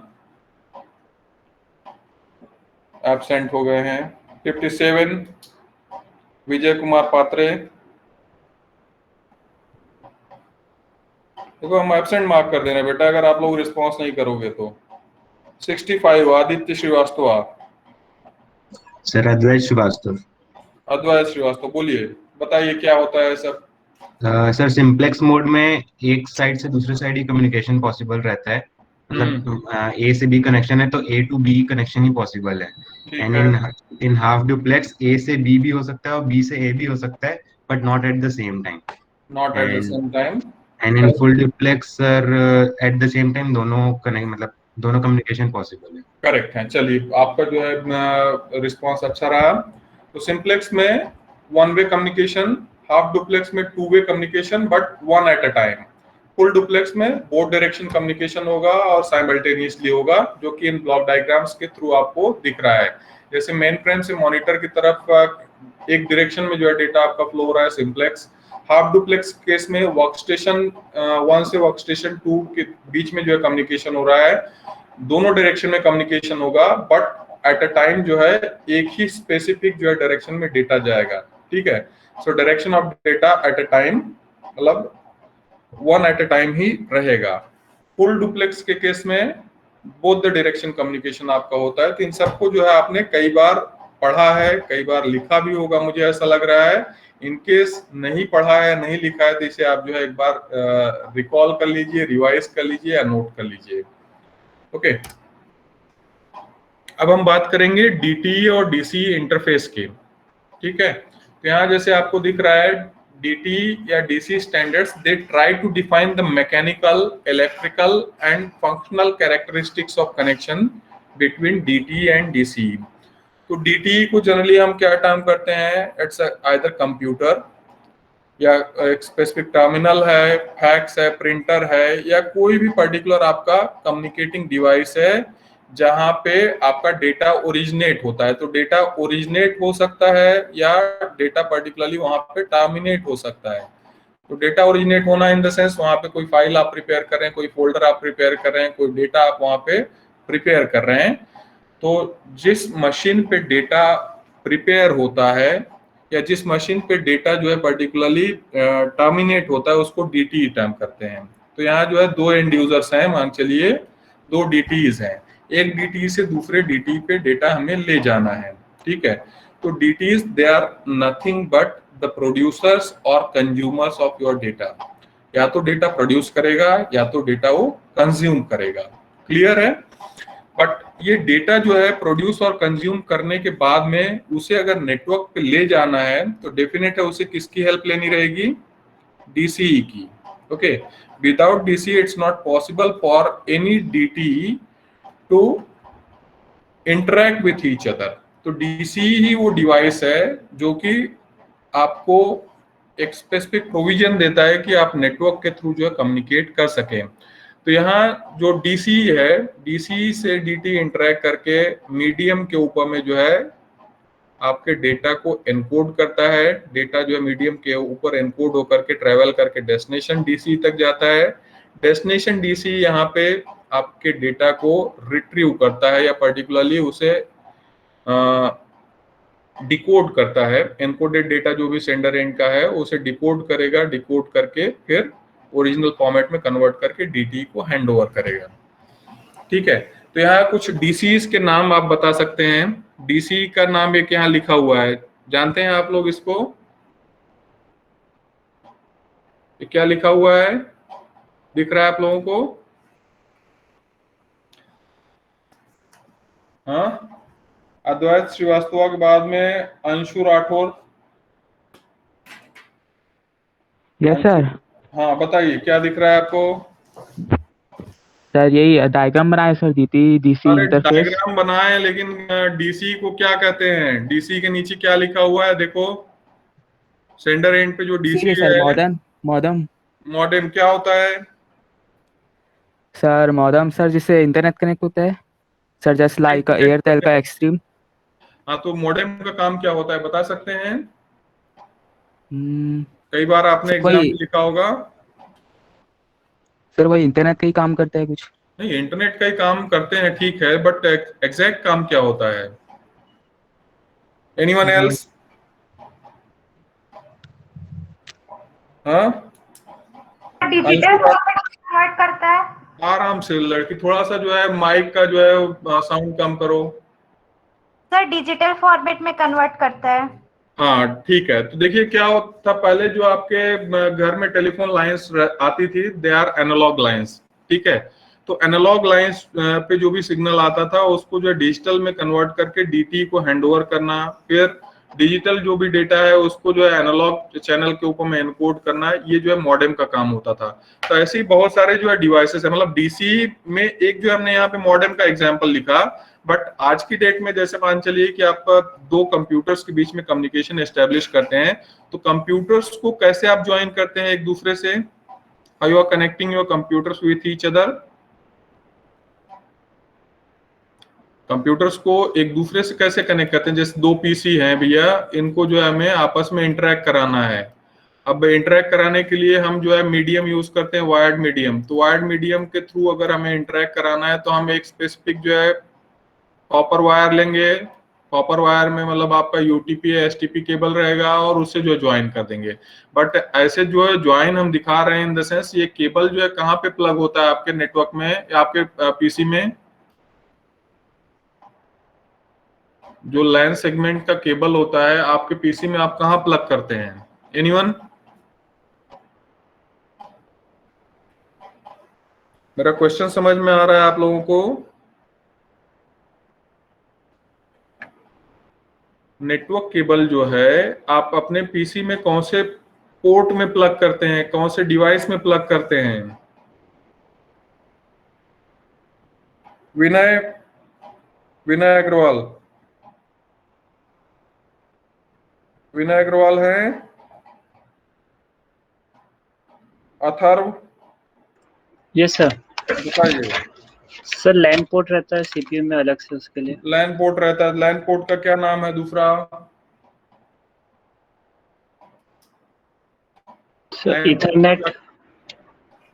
एब्सेंट हो गए हैं। 57 विजय कुमार पात्रे। देखो हम एब्सेंट मार्क कर देना बेटा अगर आप लोग रिस्पांस नहीं करोगे तो। 65 आदित्य श्रीवास्तव। सर अद्वैत श्रीवास्तव। अद्वैत श्रीवास्तव, बोलिए, बताइए क्या होता है सब। सर सिंप्लेक्स मोड में एक साइड से दूसरे साइड ही कम्युनिकेशन पॉसिबल रहता है, मतलब ए से बी कनेक्शन है तो ए टू बी कनेक्शन ही पॉसिबल है। And in half duplex A से बी भी हो सकता है और बी से ए भी हो सकता है, but not at the same time. Not at the same time. And in full duplex sir at the same time दोनों कनेक्ट मतलब दोनों कम्युनिकेशन पॉसिबल है। करेक्ट है। चलिए, आपका जो है रिस्पॉन्स अच्छा रहा। तो सिंप्लेक्स में one way communication, half duplex में two way communication but one at a time, full duplex में बोथ डायरेक्शन कम्युनिकेशन होगा और साइमल्टेनियसली होगा, जो कि इन ब्लॉक डायग्राम्स के थ्रू आपको दिख रहा है। जैसे मेन फ्रेम से मॉनिटर की तरफ एक डायरेक्शन में जो है डेटा आपका फ्लो हो रहा है सिंप्लेक्स। हाफ डुप्लेक्स केस में वर्क स्टेशन 1 से वर्क स्टेशन 2 के बीच में जो है कम्युनिकेशन हो रहा है, दोनों डायरेक्शन में कम्युनिकेशन होगा बट एट अ टाइम जो है एक ही स्पेसिफिक जो है डायरेक्शन में डेटा जाएगा। ठीक है, so direction of data eight a time मतलब वन एट अ टाइम ही रहेगा। फुल डुप्लेक्स के केस में बोथ द डायरेक्शन कम्युनिकेशन आपका होता है। तो इन सबको जो है आपने कई बार पढ़ा है, कई बार लिखा भी होगा, मुझे ऐसा लग रहा है। इन केस नहीं पढ़ा है, नहीं लिखा है, तो इसे आप जो है एक बार रिकॉल कर लीजिए, रिवाइज कर लीजिए या नोट कर लीजिए। ओके, अब हम बात करेंगे डीटी और डीसी इंटरफेस की। ठीक है, तो यहाँ जैसे आपको दिख रहा है डीटी या DC standards, they try to define the mechanical, electrical and functional characteristics of connection between DT and DC. तो डीटी को जनरली हम क्या टर्म करते हैं, इट्स आइदर कंप्यूटर या एक स्पेसिफिक टर्मिनल है, फैक्स है, प्रिंटर है, या कोई भी पर्टिकुलर आपका कम्युनिकेटिंग डिवाइस है जहां पे आपका डेटा ओरिजिनेट होता है। तो डेटा ओरिजिनेट हो सकता है या डेटा पर्टिकुलरली वहां पे टर्मिनेट हो सकता है। तो डेटा ओरिजिनेट होना इन द सेंस वहां पे कोई फाइल आप प्रिपेयर कर रहे हैं, कोई फोल्डर आप प्रिपेयर कर रहे हैं, कोई डेटा आप वहां पे प्रिपेयर कर रहे हैं। तो जिस मशीन पे डेटा प्रिपेयर होता है या जिस मशीन पे डेटा जो है पर्टिकुलरली टर्मिनेट होता है, उसको डीटी टर्म करते हैं। तो यहाँ जो है दो एंड यूजर्स हैं, मान चलिए दो डीटीज हैं, एक डीटी से दूसरे डीटी पे डेटा हमें ले जाना है। ठीक है, तो DTs they are nothing but the producers और कंज्यूमर्स ऑफ योर डेटा। या तो डेटा प्रोड्यूस करेगा या तो डेटा वो कंज्यूम करेगा। क्लियर है? बट ये डेटा जो है प्रोड्यूस और कंज्यूम करने के बाद में उसे अगर नेटवर्क पे ले जाना है तो डेफिनेट है उसे किसकी हेल्प लेनी रहेगी, डीसीई की। Okay, without DCE it's not possible for any DT to interact with each other. तो डीसीई ही वो डिवाइस है जो कि आपको एक स्पेसिफिक प्रोविजन देता है कि आप नेटवर्क के थ्रू जो है कम्युनिकेट कर सकें। तो यहाँ जो डीसी है, डीसी से डीटी इंटरेक्ट करके मीडियम के ऊपर में जो है आपके डेटा को एनकोड करता है। डेटा जो है मीडियम के ऊपर एनकोड होकर के ट्रेवल करके डेस्टिनेशन डीसी तक जाता है। डेस्टिनेशन डीसी यहाँ पे आपके डेटा को रिट्रीव करता है या पर्टिकुलरली उसे डिकोड करता है। एनकोडेड डेटा जो भी सेंडर एंड का है उसे डिकोड करेगा, डिकोड करके फिर ओरिजिनल फॉर्मेट में कन्वर्ट करके डीटी को हैंड ओवर करेगा। ठीक है, तो यहाँ कुछ डीसीज के नाम आप बता सकते हैं। डीसी का नाम एक यहाँ लिखा हुआ है, जानते हैं आप लोग इसको? ये क्या लिखा हुआ है, दिख रहा है आप लोगों को? हाँ, अद्वैत श्रीवास्तव के बाद में अंशु राठौर। Yes sir. हाँ बताइए, क्या दिख रहा है आपको? सर यही डायग्राम बनाया सर, डीटी डीसी अरे इंटरफेस। डायग्राम बनाए, लेकिन डीसी को क्या कहते हैं? डीसी के नीचे क्या लिखा हुआ है देखो, सेंडर एंड पे जो डीसी सर है, मॉडर्न मॉडर्न मॉडेम क्या होता है? सर मॉडर्न सर जिससे इंटरनेट कनेक्ट होता है सर, जस्ट लाइक एयरटेल का एक्सट्रीम। हाँ, तो मॉडेम का काम क्या होता है बता सकते हैं? सर कई बार आपने एग्जाम में लिखा होगा। वही इंटरनेट का ही काम करता है कुछ। नहीं, इंटरनेट का ही काम करते हैं, ठीक है, बट एग्जैक्ट काम क्या होता है? Anyone else? हाँ, डिजिटल कन्वर्ट करता है। आराम से लड़की, थोड़ा सा जो है माइक का जो है साउंड कम करो। सर डिजिटल फॉर्मेट में कन्वर्ट करता है। हाँ ठीक है, तो देखिए क्या होता था पहले, जो आपके घर में टेलीफोन लाइंस आती थी, दे आर एनालॉग लाइंस। ठीक है, तो एनालॉग लाइंस पे जो भी सिग्नल आता था उसको जो है डिजिटल में कन्वर्ट करके डीटी को हैंड ओवर करना, फिर डिजिटल जो भी डेटा है उसको जो है एनालॉग चैनल के ऊपर में एनकोड करना, ये जो है मॉडेम का काम होता था। तो ऐसे ही बहुत सारे जो है डिवाइसेस है, मतलब डीसी में एक जो हमने यहाँ पे मॉडेम का एग्जांपल लिखा, बट आज की डेट में जैसे मान चलिए कि आप दो कंप्यूटर्स के बीच में कम्युनिकेशन एस्टेब्लिश करते हैं, तो कंप्यूटर्स को कैसे आप ज्वाइन करते हैं एक दूसरे से? How you are connecting your computers with each other? Computers को एक दूसरे से कैसे कनेक्ट करते हैं? जैसे दो पीसी हैं भैया, इनको जो है हमें आपस में इंटरेक्ट कराना है। अब इंटरेक्ट कराने के लिए हम जो है मीडियम यूज करते हैं, वायर्ड मीडियम। तो वायर्ड मीडियम के थ्रू अगर हमें इंटरेक्ट कराना है तो हम एक स्पेसिफिक जो है कॉपर वायर लेंगे। कॉपर वायर में मतलब आपका यूटीपी या एसटीपी केबल रहेगा और उससे जो ज्वाइन कर देंगे। बट ऐसे जो है ज्वाइन हम दिखा रहे हैं इन द सेंस, ये केबल जो है कहाँ पे प्लग होता है आपके नेटवर्क में या आपके पीसी में? जो लैन सेगमेंट का केबल होता है आपके पीसी में, आप कहाँ प्लग करते हैं? एनीवन? मेरा क्वेश्चन समझ में आ रहा है आप लोगों को? नेटवर्क केबल जो है आप अपने पीसी में कौन से पोर्ट में प्लग करते हैं, कौन से डिवाइस में प्लग करते हैं? विनय, विनय अग्रवाल, विनय अग्रवाल है? अथर्व? Yes sir. बताइए। सर लैन पोर्ट रहता है सीपीयू में अलग से उसके लिए। लैन पोर्ट रहता है। लैन पोर्ट का क्या नाम है दूसरा? Sir Ethernet.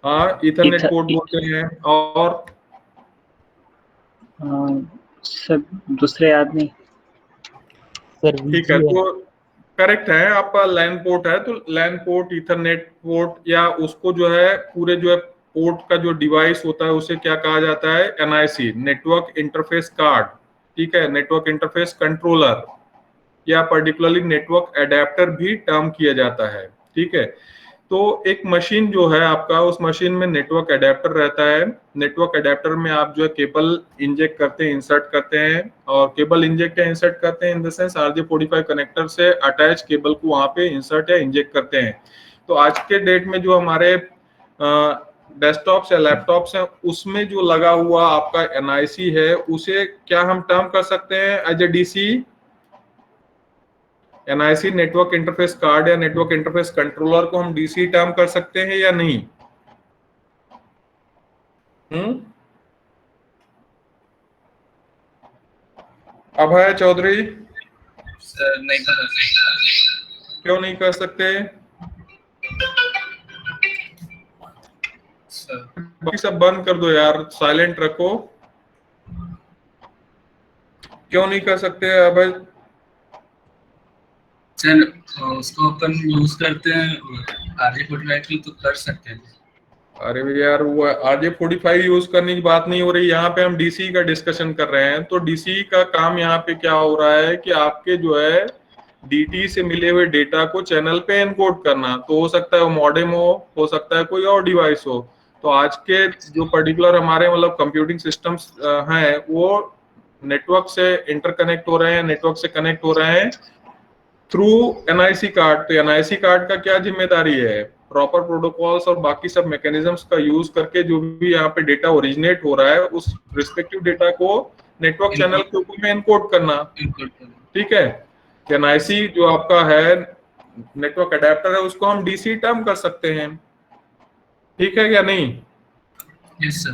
हाँ, इथरनेट पोर्ट बोलते हैं। और सर दूसरे याद नहीं सर। ठीक है, तो करेक्ट है आपका। लैन पोर्ट है तो लैन पोर्ट, इथरनेट पोर्ट, या उसको जो है पूरे जो है पोर्ट का जो डिवाइस होता है उसे क्या कहा जाता है? NIC, network interface card. ठीक है, नेटवर्क इंटरफेस कंट्रोलर या पर्टिकुलरली नेटवर्क एडेप्टर भी टर्म किया जाता है। ठीक है, तो एक मशीन जो है आपका, उस मशीन में नेटवर्क एडेप्टर रहता है। नेटवर्क एडेप्टर में आप जो है केबल इंजेक्ट करते हैं, इंसर्ट करते हैं। और केबल इंजेक्ट या इंसर्ट करते हैं इन द सेंस RJ45 कनेक्टर से अटैच केबल को वहां पे इंसर्ट या इंजेक्ट करते हैं। तो आज के डेट में जो हमारे डेस्कटॉप्स या लैपटॉप्स हैं उसमें जो लगा हुआ आपका एनआईसी है, उसे क्या हम टर्म कर सकते हैं as a DC? NIC, network interface card या नेटवर्क इंटरफेस कंट्रोलर को हम डीसी टर्म कर सकते हैं या नहीं? अभय चौधरी? सर नहीं कर सकते। क्यों नहीं कर सकते? सर बाकी सब बंद कर दो यार, साइलेंट रखो। क्यों नहीं कर सकते अभय? सर उसको अपन यूज करते हैं RJ45 तो कर सकते हैं। अरे यार, वो RJ45 यूज करने की बात नहीं हो रही, यहाँ पे हम डीसी का डिस्कशन कर रहे हैं। तो डीसी का काम यहाँ पे क्या हो रहा है कि आपके जो है डीटी से मिले हुए डेटा को चैनल पे एनकोड करना। तो हो सकता है वो मॉडेम हो सकता है कोई और डिवाइस हो। तो आज के जो पर्टिकुलर हमारे मतलब कंप्यूटिंग सिस्टम्स हैं, वो नेटवर्क से इंटरकनेक्ट हो रहे हैं, नेटवर्क से कनेक्ट हो रहे हैं थ्रू एनआईसी कार्ड। तो एनआईसी कार्ड का क्या जिम्मेदारी है? प्रॉपर प्रोटोकॉल्स और बाकी सब मैकेनिज्म्स का यूज करके जो भी यहाँ पे डेटा ओरिजिनेट हो रहा है, उस रिस्पेक्टिव डेटा को नेटवर्क चैनल के ऊपर में एनकोड करना। ठीक है, एनआईसी जो आपका है नेटवर्क अडेप्टर है, उसको हम डीसी टर्म कर सकते हैं। ठीक है क्या नहीं? Yes sir.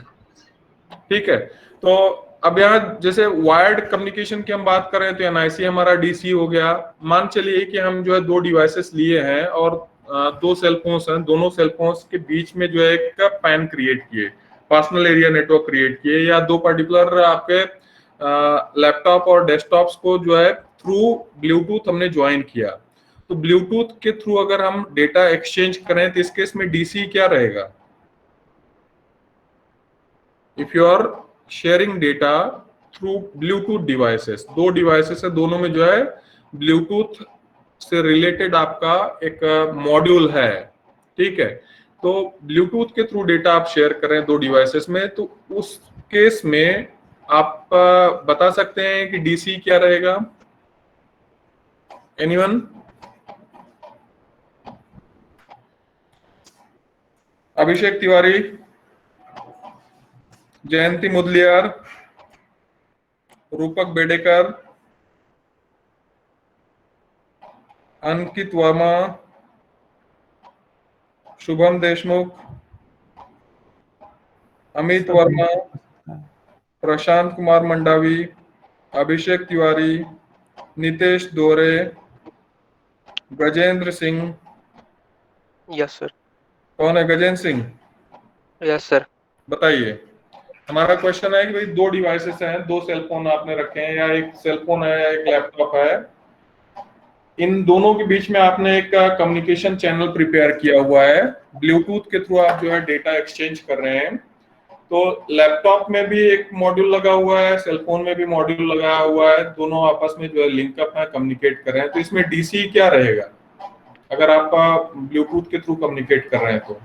ठीक है, तो अब यहाँ जैसे वायर्ड कम्युनिकेशन की हम बात कर रहे हैं तो एनआईसी हमारा डीसी हो गया। मान चलिए कि हम जो है दो डिवाइसेस लिए हैं और दो सेल फोन्स हैं, दोनों सेल फोन्स के बीच में जो है एक पैन क्रिएट किए, पर्सनल एरिया नेटवर्क क्रिएट किए, या दो पर्टिकुलर आपके लैपटॉप और डेस्कटॉप्स को जो है थ्रू ब्लूटूथ हमने ज्वाइन किया। तो ब्लूटूथ के थ्रू अगर हम डेटा एक्सचेंज करें तो इस केस में डीसी क्या रहेगा? If you are sharing data through Bluetooth devices, दो डिवाइसेस है, दोनों में जो है ब्लूटूथ से रिलेटेड आपका एक मॉड्यूल है। ठीक है, तो ब्लूटूथ के थ्रू डेटा आप शेयर कर रहे हैं दो डिवाइसेस में, तो उस केस में आप बता सकते हैं कि डीसी क्या रहेगा? एनीवन? अभिषेक तिवारी, जयंती मुदलियार, रूपक बेडेकर, अंकित वर्मा, शुभम देशमुख, अमित वर्मा, प्रशांत कुमार मंडावी, अभिषेक तिवारी, नितेश दोरे, गजेंद्र सिंह। Yes sir. कौन है गजेंद्र सिंह? Yes sir. बताइए। हमारा क्वेश्चन है कि भाई दो डिवाइसेस हैं, दो सेल फोन आपने रखे हैं, या एक सेल फोन है या एक लैपटॉप है। इन दोनों के बीच में आपने एक कम्युनिकेशन चैनल प्रिपेयर किया हुआ है, ब्लूटूथ के थ्रू आप जो है डेटा एक्सचेंज कर रहे हैं। तो लैपटॉप में भी एक मॉड्यूल लगा हुआ है, सेल फोन में भी मॉड्यूल लगा हुआ है, दोनों आपस में जो है लिंकअप है, कम्युनिकेट कर रहे हैं। तो इसमें डीसी क्या रहेगा अगर आप ब्लूटूथ के थ्रू कम्युनिकेट कर रहे हैं तो?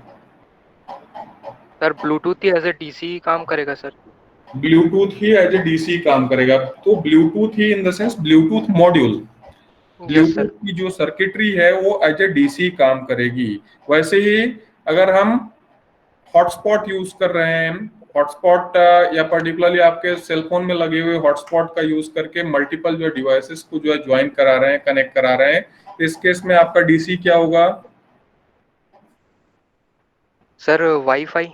सर ब्लूटूथ ही एज ए डीसी काम करेगा सर। ब्लूटूथ ही एज ए डीसी काम करेगा। तो ब्लूटूथ ही in the sense Bluetooth module, yes sir. Bluetooth की जो सर्किटरी है वो एज ए डीसी काम करेगी। वैसे ही अगर हम हॉटस्पॉट यूज कर रहे हैं, हॉटस्पॉट या पर्टिकुलरली आपके सेल फोन में लगे हुए हॉटस्पॉट का यूज करके मल्टीपल जो डिवाइसेस को जो है ज्वाइन करा रहे हैं, कनेक्ट करा रहे हैं, तो इस केस में आपका डीसी क्या होगा? Sir wifi.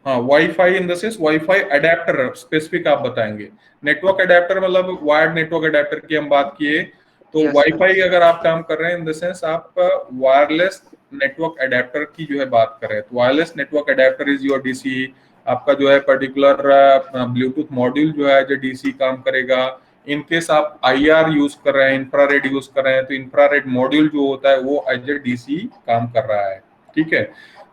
हाँ, wifi in the sense wifi adapter specific आप बताएंगे। नेटवर्क अडेप्टर मतलब वायर्ड नेटवर्क अडेप्टर की हम बात किए तो Yes, वाईफाई अगर आप काम कर रहे हैं इन द सेंस आप वायरलेस नेटवर्क अडेप्टर की जो है बात कर रहे हैं। तो wireless network adapter is your DC. आपका जो है पर्टिकुलर ब्लूटूथ मॉड्यूल जो है जो डीसी काम करेगा। इन केस आप आईआर यूज कर रहे हैं, इंफ्रारेड यूज कर रहे हैं, तो इंफ्रारेड मॉड्यूल जो होता है वो एज ए डीसी काम कर रहा है। ठीक है,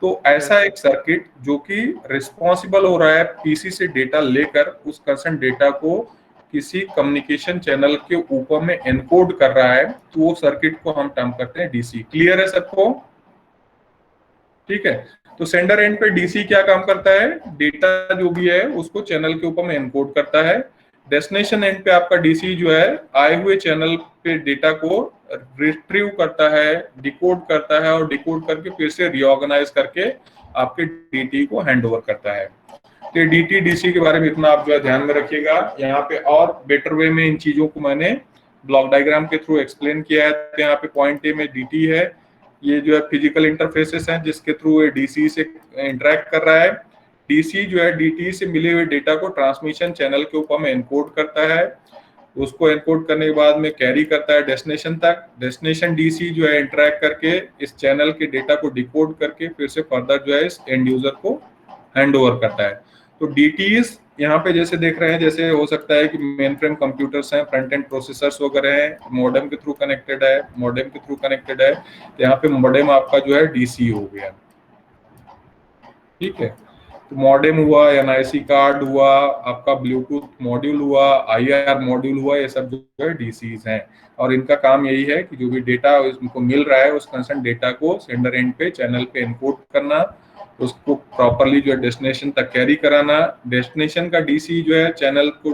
तो ऐसा एक सर्किट जो कि रिस्पॉन्सिबल हो रहा है पीसी से डेटा लेकर उस कंसर्न डेटा को किसी कम्युनिकेशन चैनल के ऊपर में एनकोड कर रहा है, तो वो सर्किट को हम टर्म करते हैं डीसी। क्लियर है सबको? ठीक है, तो सेंडर एंड पे डीसी क्या काम करता है? डेटा जो भी है उसको चैनल के ऊपर में एनकोड करता है। डेस्टिनेशन एंड पे आपका डीसी जो है आए हुए चैनल पे डेटा को रिट्रीव करता है, डिकोड करता है और डिकोड करके फिर से रीऑर्गेनाइज करके आपके डीटी को हैंड ओवर करता है। तो डीटी डीसी के बारे में इतना आप जो है ध्यान में रखिएगा। यहाँ पे और बेटर वे में इन चीजों को मैंने ब्लॉक डायग्राम के थ्रू एक्सप्लेन किया है। तो यहाँ पे पॉइंट ए में डीटी है, ये जो है फिजिकल इंटरफेसेस हैं जिसके थ्रू ये डीसी से इंटरेक्ट कर रहा है। डीसी जो है डीटी से मिले हुए डेटा को ट्रांसमिशन चैनल के ऊपर में एनकोड करता है, उसको एनकोड करने के बाद में कैरी करता है डेस्टिनेशन तक। डेस्टिनेशन डीसी जो है इंटरेक्ट करके इस चैनल के डेटा को डिकोड करके फिर से फर्दर जो है इस एंड यूजर को हैंड ओवर करता है। तो डीटीज यहाँ पे जैसे देख रहे हैं, जैसे हो सकता है कि मेन फ्रेम कंप्यूटर्स हैं, फ्रंट एंड प्रोसेसर्स वगैरह हैं, मॉडेम के थ्रू कनेक्टेड है, मॉडेम के थ्रू कनेक्टेड है। तो यहाँ पे मॉडेम आपका जो है डीसी हो गया। ठीक है, तो मॉडेम हुआ, एनआईसी कार्ड हुआ, आपका ब्लूटूथ मॉड्यूल हुआ, आईआर मॉड्यूल हुआ, ये सब जो है डीसीज हैं। और इनका काम यही है कि जो भी डेटा उनको मिल रहा है उस कंसर्न डेटा को सेंडर एंड पे चैनल पे एनकोड करना, उसको प्रॉपरली जो है डेस्टिनेशन तक कैरी कराना। डेस्टिनेशन का डीसी जो है चैनल को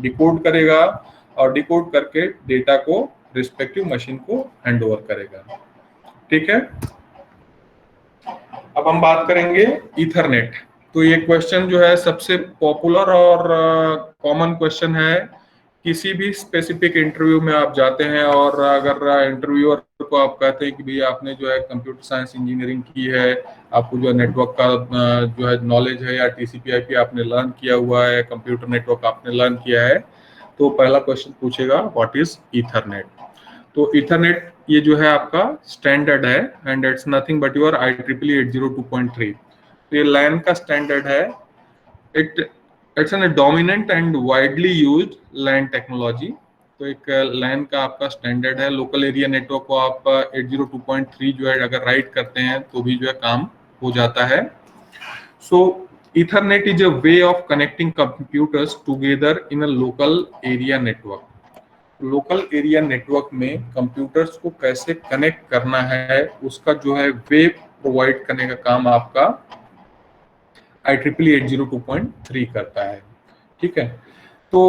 डिकोड करेगा और डिकोड करके डेटा को रिस्पेक्टिव मशीन को हैंड ओवर करेगा। ठीक है, अब हम बात करेंगे ईथरनेट। तो ये क्वेश्चन जो है सबसे पॉपुलर और कॉमन क्वेश्चन है। किसी भी स्पेसिफिक इंटरव्यू में आप जाते हैं और अगर इंटरव्यूअर को आप कहते हैं कि भैया आपने जो है कंप्यूटर साइंस इंजीनियरिंग की है, आपको जो है नेटवर्क का जो है नॉलेज है या टीसीपी/आईपी आपने लर्न किया हुआ है, कंप्यूटर नेटवर्क आपने लर्न किया है, तो पहला क्वेश्चन पूछेगा व्हाट इज ईथरनेट। तो ईथरनेट ये जो है आपका स्टैंडर्ड है and it's nothing but your IEEE 802.3। तो ये लैन का स्टैंडर्ड है। It's an dominant and widely used LAN technology. तो एक लैन का आपका स्टैंडर्ड है। लोकल एरिया नेटवर्क को आप 802.3 जो है अगर राइट करते हैं तो भी जो है काम हो जाता है। So ethernet is a way of connecting computers together in a local area network. Local area network में कंप्यूटर्स को कैसे कनेक्ट करना है उसका जो है वे प्रोवाइड करने का काम आपका IEEE 802.3 करता है। ठीक है, तो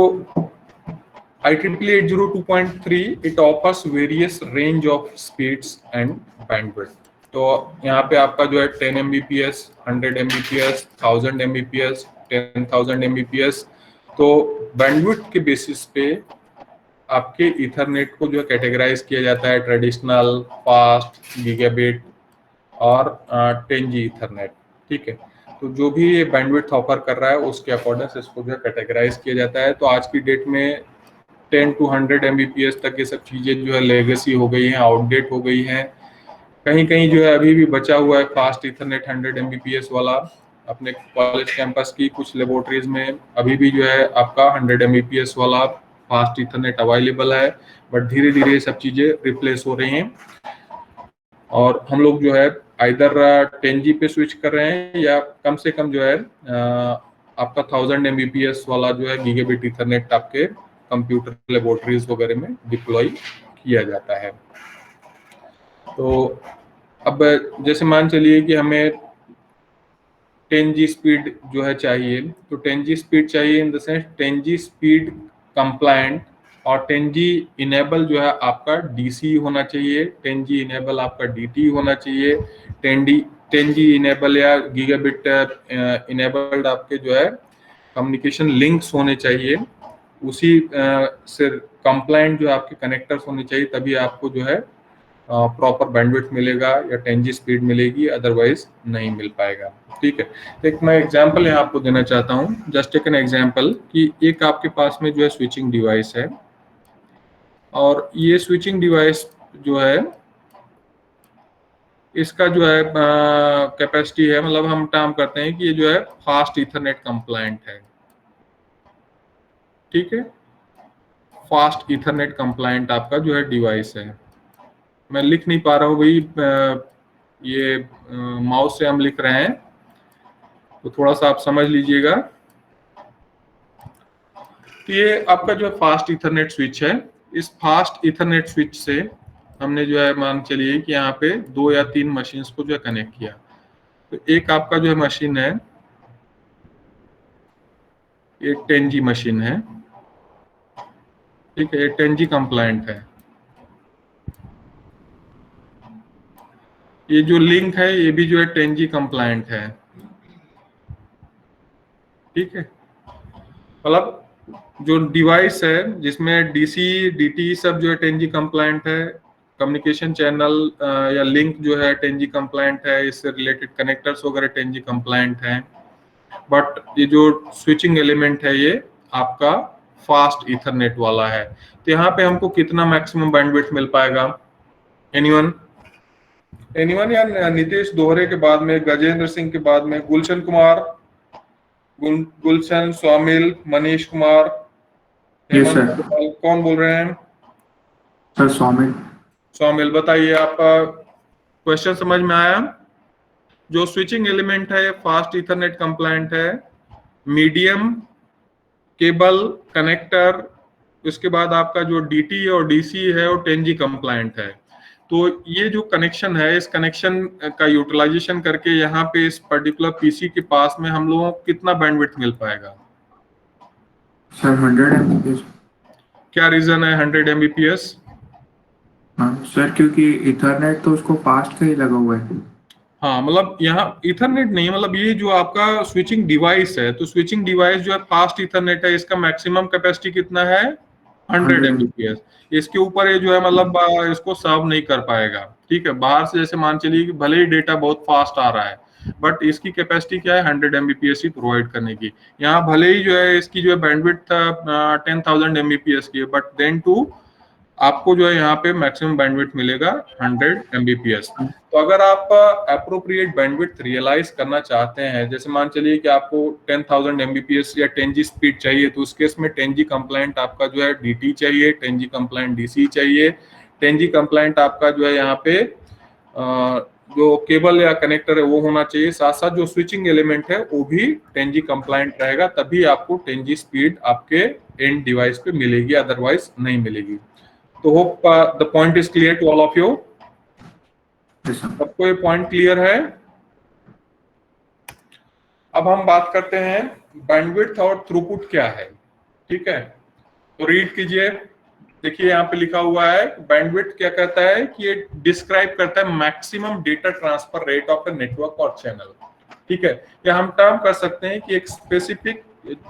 IEEE 802.3 it offers various range of speeds and bandwidth. तो यहाँ पे आपका जो है 10 Mbps, 100 Mbps, 1000 Mbps, 10,000 Mbps, तो बैंडविड्थ के बेसिस पे आपके इथरनेट को जो है कैटेगराइज किया जाता है, ट्रेडिशनल, फास्ट, गीगाबिट और 10G इथरनेट। ठीक है, तो जो भी ये बैंडविड्थ ऑफर कर रहा है उसके अकॉर्डिंग इसको जो है कैटेगराइज किया जाता है। तो आज की डेट में 10 to 100 Mbps तक ये सब चीज़ें जो है लेगेसी हो गई हैं, आउटडेट हो गई हैं। कहीं कहीं जो है अभी भी बचा हुआ है फास्ट इथरनेट 100 Mbps वाला। अपने कॉलेज कैंपस की कुछ लेबोरेटरीज में अभी भी जो है आपका 100 Mbps वाला फास्ट इथरनेट अवेलेबल है, बट धीरे धीरे ये सब चीज़ें रिप्लेस हो रही हैं और हम लोग जो है आइदर 10G पे स्विच कर रहे हैं या कम से कम जो है आपका 1000 Mbps वाला जो है गीगाबिट इथरनेट आपके कंप्यूटर लेबोरेटरीज वगैरह में डिप्लॉय किया जाता है। तो अब जैसे मान चलिए कि हमें 10G स्पीड जो है चाहिए, तो 10G स्पीड चाहिए इन the sense 10G speed compliant और 10G इनेबल जो है आपका DC होना चाहिए, 10G इनेबल आपका DT होना चाहिए, 10G इनेबल या गीगाबिट इनेबल्ड आपके जो है कम्युनिकेशन लिंक्स होने चाहिए, उसी से कंप्लायंट जो आपके कनेक्टर्स होने चाहिए, तभी आपको जो है प्रॉपर बैंडविड्थ मिलेगा या 10G स्पीड मिलेगी, अदरवाइज नहीं मिल पाएगा। ठीक है, तो एक मैं एग्जांपल यहाँ आपको देना चाहता हूँ, जस्ट टेक एन एग्जांपल कि एक आपके पास में जो है स्विचिंग डिवाइस है और ये स्विचिंग डिवाइस जो है इसका जो है कैपेसिटी है, मतलब हम टर्म करते हैं कि ये जो है फास्ट इथरनेट कंप्लायंट है। ठीक है, फास्ट इथरनेट कंप्लायंट आपका जो है डिवाइस है। मैं लिख नहीं पा रहा हूँ भाई, ये माउस से हम लिख रहे हैं तो थोड़ा सा आप समझ लीजिएगा। तो ये आपका जो है फास्ट इथरनेट स्विच है। इस फास्ट इथरनेट स्विच से हमने जो है मान चलिए कि यहाँ पे 2 या 3 मशीन्स को जो है कनेक्ट किया। तो एक आपका जो है मशीन है, ये 10G मशीन है। ठीक है, ये 10G कंप्लायंट है। ये जो लिंक है ये भी जो है 10G कंप्लायंट है। ठीक है, मतलब जो डिवाइस है जिसमें DC, DT सब जो है 10G कंप्लायंट है, कम्युनिकेशन चैनल या लिंक जो है 10G कंप्लायंट है, इससे रिलेटेड कनेक्टर्स वगैरह 10G कंप्लायंट है, बट ये जो स्विचिंग एलिमेंट है ये आपका फास्ट इथरनेट वाला है। तो यहाँ पे हमको कितना मैक्सिमम बैंडविड्थ मिल पाएगा? एनीवन या नीतीश दोहरे के बाद में, गजेंद्र सिंह के बाद में गुलशन कुमार, गुलशन, स्वामिल, मनीष कुमार, हेमंत, कौन बोल रहे हैं? सर स्वामिल बताइए, आपका क्वेश्चन समझ में आया? जो स्विचिंग एलिमेंट है फास्ट इथरनेट कंप्लायंट है, मीडियम, केबल, कनेक्टर, उसके बाद आपका जो DT और DC है वो 10G कंप्लायंट है। तो ये जो कनेक्शन है, इस कनेक्शन का यूटिलाइजेशन करके यहाँ पे इस पर्टिकुलर PC के पास में हम लोगों को कितना बैंडविड्थ मिल पाएगा? Sir 100 Mbps। क्या रीजन है 100 Mbps? हाँ सर, क्योंकि इथरनेट तो उसको फास्ट का ही लगा हुआ है। हाँ, मतलब यहाँ इथरनेट नहीं, मतलब ये जो आपका स्विचिंग डिवाइस है, तो स्विचिंग डिवाइस जो है फास्ट इथरनेट है, इसका मैक्सिमम कैपेसिटी कितना है? 100 Mbps। इसके ऊपर ये जो है मतलब इसको सर्व नहीं कर पाएगा। ठीक है, बाहर से जैसे मान चलिए कि भले ही डेटा बहुत फास्ट आ रहा है, बट इसकी कैपेसिटी क्या है? 100 Mbps ही प्रोवाइड करने की। यहाँ भले ही जो है इसकी जो है बैंडविड्थ 10,000 Mbps की है, बट देन टू आपको जो है यहाँ पे मैक्सिमम बैंडविड्थ मिलेगा 100 Mbps। तो अगर आप एप्रोप्रिएट बैंडविड्थ रियलाइज करना चाहते हैं, जैसे मान चलिए कि आपको 10,000 Mbps या 10G स्पीड चाहिए, तो उस केस में 10G कंप्लायंट आपका जो है DT चाहिए, 10G कंप्लायंट DC चाहिए, 10G कंप्लायंट आपका जो है यहाँ पे जो केबल या कनेक्टर है वो होना चाहिए, साथ साथ जो स्विचिंग एलिमेंट है वो भी 10G कंप्लायंट रहेगा, तभी आपको 10G स्पीड आपके एंड डिवाइस पे मिलेगी, अदरवाइज नहीं मिलेगी। तो hope the point is clear to all of you. सबको ये पॉइंट क्लियर है? अब हम बात करते हैं बैंडविड्थ और थ्रूपुट क्या है। ठीक है, तो रीड कीजिए, देखिए यहाँ पे लिखा हुआ है बैंडविड्थ क्या कहता है कि ये डिस्क्राइब करता है maximum data transfer rate of a network और चैनल। ठीक है, या हम टर्म कर सकते हैं कि एक स्पेसिफिक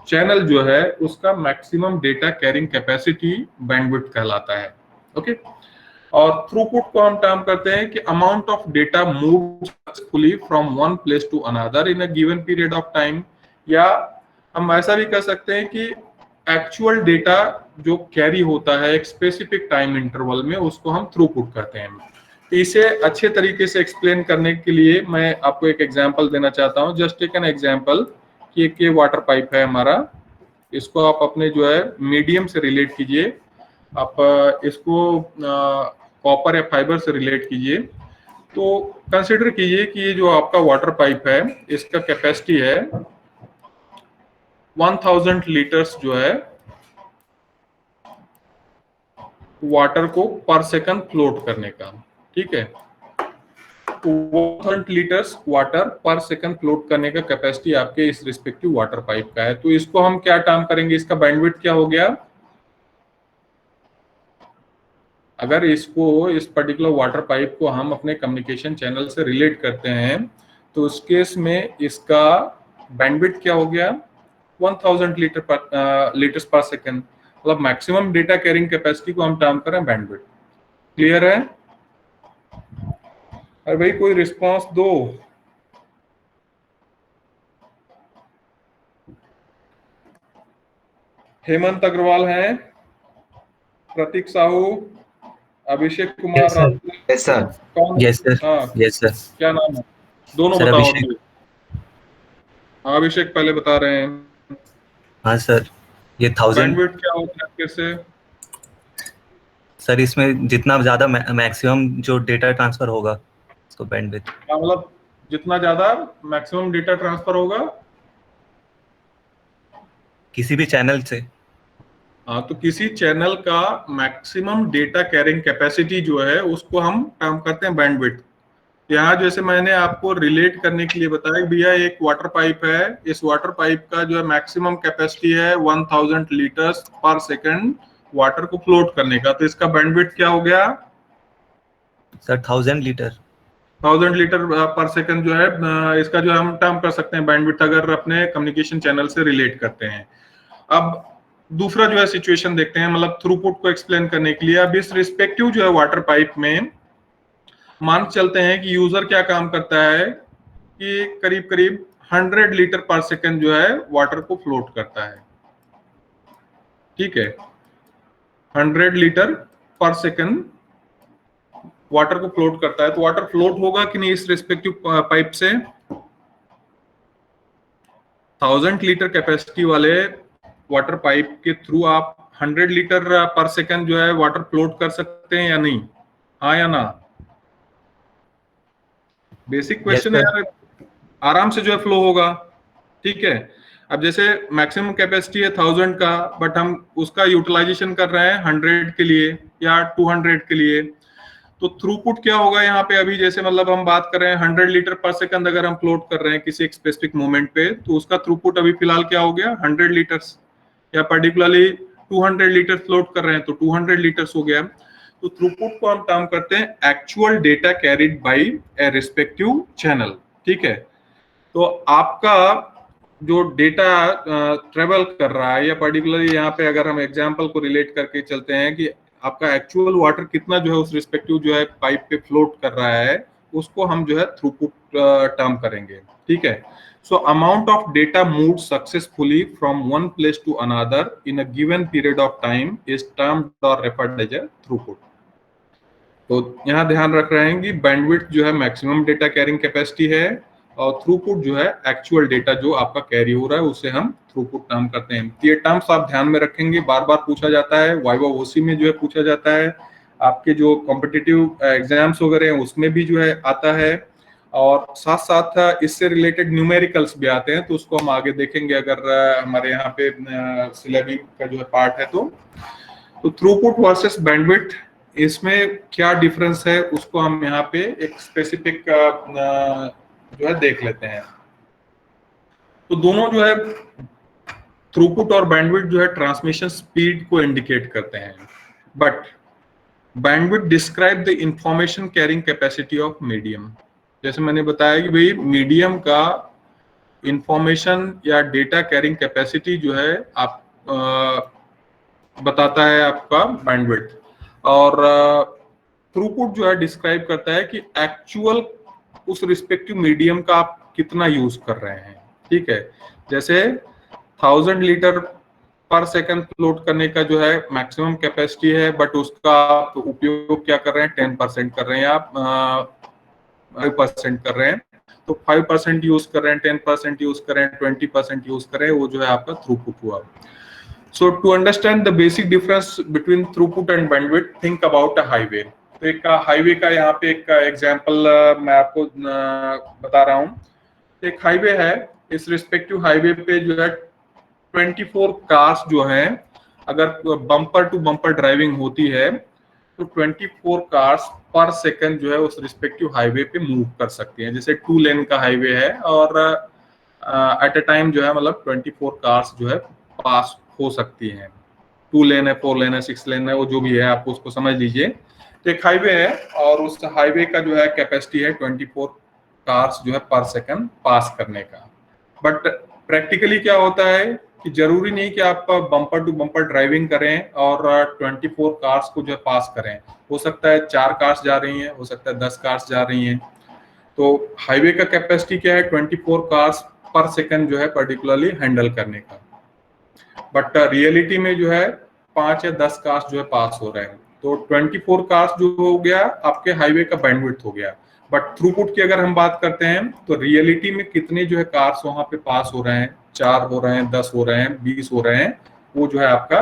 चैनल जो है उसका maximum data carrying capacity bandwidth कहलाता है। ओके, और थ्रूपुट को हम टर्म करते हैं कि amount of data move successfully from one place to another in a given period of time, या हम ऐसा भी कर सकते हैं कि एक्चुअल डेटा जो कैरी होता है एक स्पेसिफिक टाइम इंटरवल में उसको हम थ्रूपुट कहते हैं। तो इसे अच्छे तरीके से एक्सप्लेन करने के लिए मैं आपको एक एग्जांपल देना चाहता हूं। जस्ट टेक एन एग्जांपल कि एक ये वाटर पाइप है हमारा, इसको आप अपने जो है मीडियम से रिलेट कीजिए, आप इसको कॉपर या फाइबर से रिलेट कीजिए। तो कंसिडर कीजिए कि ये जो आपका वाटर पाइप है इसका कैपेसिटी है 1000 लीटर्स जो है वाटर को पर सेकंड फ्लोट करने का। ठीक है, तो 1000 लीटर्स वाटर पर सेकंड फ्लोट करने का कैपेसिटी आपके इस रिस्पेक्टिव वाटर पाइप का है। तो इसको हम क्या टर्म करेंगे, इसका बैंडविड्थ क्या हो गया? अगर इसको, इस पर्टिकुलर वाटर पाइप को हम अपने कम्युनिकेशन चैनल से रिलेट करते हैं तो उस केस में इसका बैंडविड्थ क्या हो गया? 1000 लीटर्स पर सेकंड, मतलब मैक्सिमम डेटा कैरिंग कैपेसिटी को हम टर्म करें बैंडविड्थ। क्लियर है? अरे भाई कोई रिस्पांस दो। हेमंत अग्रवाल हैं, प्रतीक साहू, अभिषेक कुमार राठौर। Yes sir. कौन? Yes sir. हाँ, यस सर। क्या नाम है? दोनों सर, बताओ अभिषेक। अभी। हाँ, अभिषेक पहले बता रहे हैं। हाँ सर, ये 1000 बैंडविड्थ क्या होता है कैसे? सर, इसमें जितना ज्यादा मैक्सिमम जो डेटा ट्रांसफर होगा उसको बैंडविड्थ। क्या मतलब जितना ज्यादा मैक्सिमम डेटा ट्रांसफर होगा किसी भी चैनल से। हाँ, तो किसी चैनल का मैक्सिमम डेटा कैरिंग कैपेसिटी जो है उसको हम टर्म करते हैं बैंडविड्थ। यहाँ जैसे मैंने आपको रिलेट करने के लिए बताया भैया एक वाटर पाइप है, इस वाटर पाइप का जो है मैक्सिमम कैपेसिटी है 1000 लीटर्स पर सेकंड वाटर को फ्लोट करने का। तो इसका बैंडविड्थ क्या हो गया? Sir 1000 litre. 1000 लीटर पर सेकंड जो है इसका जो हम टर्म कर सकते हैं बैंडविड्थ, अगर अपने कम्युनिकेशन चैनल से रिलेट करते हैं। अब दूसरा जो है सिचुएशन देखते हैं, मतलब थ्रूपुट को एक्सप्लेन करने के लिए। अब इस रिस्पेक्टिव जो है वाटर पाइप में मान चलते हैं कि यूजर क्या काम करता है कि करीब करीब 100 लीटर पर सेकंड जो है वाटर को फ्लोट करता है। ठीक है, 100 लीटर पर सेकंड वाटर को फ्लोट करता है। तो वाटर फ्लोट होगा कि नहीं इस रिस्पेक्टिव पाइप से? 1000 लीटर कैपेसिटी वाले वाटर पाइप के थ्रू आप 100 लीटर पर सेकंड जो है वाटर फ्लोट कर सकते हैं या नहीं? हाँ या ना? बेसिक क्वेश्चन है यार, आराम से जो है फ्लो होगा। ठीक है, अब जैसे मैक्सिमम कैपेसिटी है 1000 का, बट हम उसका यूटिलाइजेशन कर रहे हैं 100 के लिए या 200 के लिए, तो थ्रूपुट क्या होगा यहाँ पे? अभी जैसे मतलब हम बात कर रहे हैं 100 लीटर पर सेकंड अगर हम फ्लोट कर रहे हैं किसी एक स्पेसिफिक मोमेंट पे, तो उसका थ्रूपुट अभी फिलहाल क्या हो गया? 100 लीटर्स, या पर्टिकुलरली 200 लीटर फ्लोट कर रहे हैं तो 200 लीटर्स हो गया। तो थ्रूपुट को हम टर्म करते हैं actual data carried by A respective channel. ठीक है, तो आपका जो डेटा ट्रेवल कर रहा है, या पर्टिकुलरली यहाँ पे अगर हम एग्जांपल को रिलेट करके चलते हैं कि आपका एक्चुअल वाटर कितना जो है उस रिस्पेक्टिव जो है पाइप पे फ्लोट कर रहा है, उसको हम जो है थ्रूपुट टर्म करेंगे। ठीक है, so amount of data moved successfully from one place to another in a given period of time is termed or referred as a throughput। तो यहाँ ध्यान रख रहे हैं कि बैंडविड्थ जो है मैक्सिमम डेटा कैरिंग कैपेसिटी है, और थ्रूपुट जो है एक्चुअल डेटा जो आपका कैरी हो रहा है उसे हम थ्रूपुट टर्म करते हैं। ये टर्म्स आप ध्यान में रखेंगे, बार बार पूछा जाता है, वाइवा ओसी में जो है पूछा जाता है, आपके जो कॉम्पिटिटिव एग्जाम्स वगैरह हैं उसमें भी जो है आता है, और साथ साथ इससे रिलेटेड न्यूमेरिकल्स भी आते हैं, तो उसको हम आगे देखेंगे अगर हमारे यहाँ पे सिलेबस का जो है पार्ट है। तो थ्रूपुट वर्सेस बैंडविड्थ, इसमें क्या डिफरेंस है उसको हम यहाँ पे एक स्पेसिफिक जो है देख लेते हैं। तो दोनों जो है थ्रूपुट और बैंडविड्थ जो है ट्रांसमिशन स्पीड को इंडिकेट करते हैं, but bandwidth describe the information carrying capacity of medium. जैसे मैंने बताया कि भाई मीडियम का इंफॉर्मेशन या डेटा कैरिंग कैपेसिटी जो है आप बताता है आपका बैंडविड्थ, और थ्रूपुट जो है डिस्क्राइब करता है कि एक्चुअल उस रिस्पेक्टिव मीडियम का आप कितना यूज कर रहे हैं। ठीक है, जैसे 1000 लीटर पर सेकंड फ्लोट करने का जो है मैक्सिमम कैपेसिटी है, बट उसका आप उपयोग क्या कर रहे हैं, 10% कर रहे हैं, आप 5% कर रहे हैं, तो 5% यूज कर रहे हैं, 10% यूज कर रहे हैं, 20% यूज कर रहे हैं, वो जो है आपका थ्रूपुट हुआ। So to understand the basic difference between throughput and bandwidth, think about a highway. तो एक हाईवे का यहाँ पे एक एग्जांपल मैं आपको बता रहा हूँ। एक हाईवे है, इस रिस्पेक्टिव हाईवे पे जो है 24 कार्स जो हैं, अगर बम्पर टू बम्पर ड्राइविंग होती है तो 24 कार्स पर सेकंड जो है उस रिस्पेक्टिव हाईवे पे मूव कर सकती हैं। जैसे 2 लेन का हाईवे है और एट अ टाइम जो है मतलब 24 कार्स जो है पास हो सकती हैं। 2 लेन है, 4 लेन है, 6 लेन है, वो जो भी है आप उसको समझ लीजिए। तो एक हाईवे है और उस हाईवे का जो है कैपेसिटी है 24 कार्स जो है पर सेकंड पास करने का। बट प्रैक्टिकली क्या होता है कि जरूरी नहीं कि आप बम्पर टू बम्पर ड्राइविंग करें और 24 कार्स को जो है पास करें। हो सकता है 4 कार्स जा रही हैं, हो सकता है 10 कार्स जा रही हैं। तो हाईवे का कैपेसिटी क्या है, 24 कार्स पर सेकंड जो है पर्टिकुलरली हैंडल करने का। बट रियलिटी में जो है 5 या 10 कार्स जो है पास हो रहे हैं। तो 24 कार्स जो हो गया आपके हाईवे का बैंडविड्थ हो गया। बट थ्रूपुट की अगर हम बात करते हैं तो रियलिटी में कितने जो है कार्स वहां पे पास हो रहे हैं, 4 हो रहे हैं, 10 हो रहे हैं, 20 हो रहे हैं, वो जो है आपका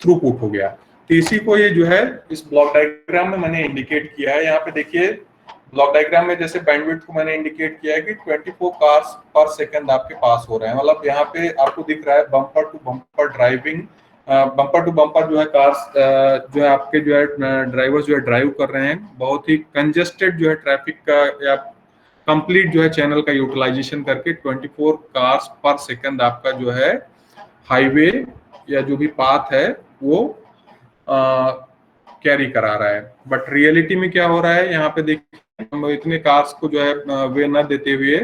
थ्रूपुट हो गया। तो इसी को ये जो है इस ब्लॉक डायग्राम में मैंने इंडिकेट किया है। यहाँ पे देखिए ब्लॉक डायग्राम में जैसे बैंडविड्थ को मैंने इंडिकेट किया है कि 24 कार्स पर सेकंड आपके पास हो रहे हैं। मतलब यहाँ पे आपको दिख रहा है bumper to bumper driving, bumper to bumper जो है कार्स जो है आपके जो है ड्राइवर्स जो है ड्राइव कर रहे हैं। बहुत ही कंजेस्टेड जो है ट्रैफिक का या कंप्लीट जो है चैनल का यूटिलाइजेशन करके 24 कार्स पर सेकंड आपका जो है हाईवे या जो भी पाथ है वो कैरी करा रहा है। बट रियलिटी में क्या हो रहा है, यहाँ पे देखिए हम इतने कार्स को जो है वे न देते हुए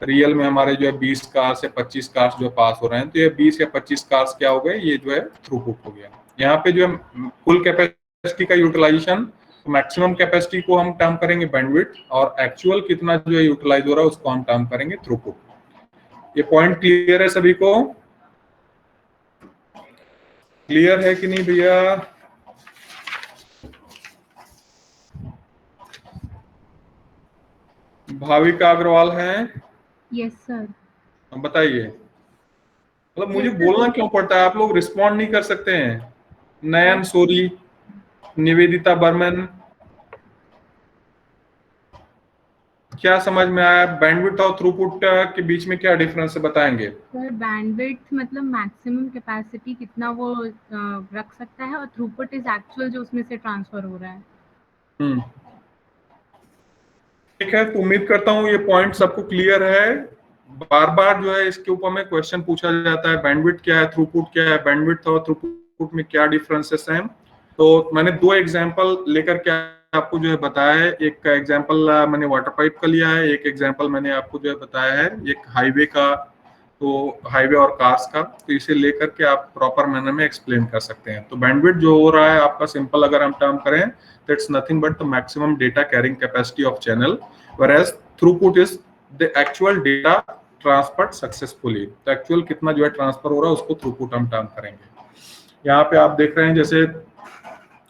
रियल में हमारे जो है 20 कार्स या 25 कार्स जो पास हो रहे हैं। तो ये 20 या 25 कार्स क्या हो गए, ये जो है थ्रूपुट हो गया। यहाँ पे जो है फुल कैपेसिटी का यूटिलाइजेशन, मैक्सिमम कैपेसिटी को हम टर्म करेंगे बैंडविड्थ, और एक्चुअल कितना जो है यूटिलाइज हो रहा है उसको हम टर्म करेंगे थ्रूपुट। ये पॉइंट क्लियर है सभी को? क्लियर है कि नहीं भैया? भाविका अग्रवाल हैं? Yes sir. बताइए, मतलब मुझे बोलना क्यों पड़ता है, आप लोग रिस्पॉन्ड नहीं कर सकते हैं? नयन सोरी, निवेदिता बर्मन, क्या समझ में आया? बैंडविड्थ और थ्रूपुट के बीच में क्या डिफरेंस है बताएंगे? सर बैंडविड्थ मतलब मैक्सिमम कैपेसिटी कितना वो रख सकता है, और थ्रूपुट इज एक्चुअल जो उसमें से ट्रांसफर हो रहा है। ठीक है, तो उम्मीद करता हूँ ये पॉइंट सबको क्लियर है। बार बार जो है इसके ऊपर में क्वेश्चन पूछा जाता है, बैंडविड्थ क्या है, थ्रूपुट क्या है, बैंडविड्थ और थ्रूपुट में क्या डिफरेंसेस हैं। तो मैंने 2 एग्जांपल लेकर के आपको जो है बताया है। एक एग्जांपल मैंने वाटर पाइप का लिया है, एक एग्जांपल मैंने आपको जो है बताया है एक हाईवे का, तो हाईवे और कार्स का। तो इसे लेकर के आप प्रॉपर मैनर में एक्सप्लेन कर सकते हैं। तो बैंडविड्थ जो हो रहा है आपका, सिंपल अगर हम टर्म करें, that's nothing but the maximum data carrying capacity of channel, whereas throughput is the actual data transferred successfully। तो एक्चुअल कितना जो है ट्रांसफर हो रहा है उसको थ्रूपुट हम टर्म करेंगे। यहाँ पे आप देख रहे हैं जैसे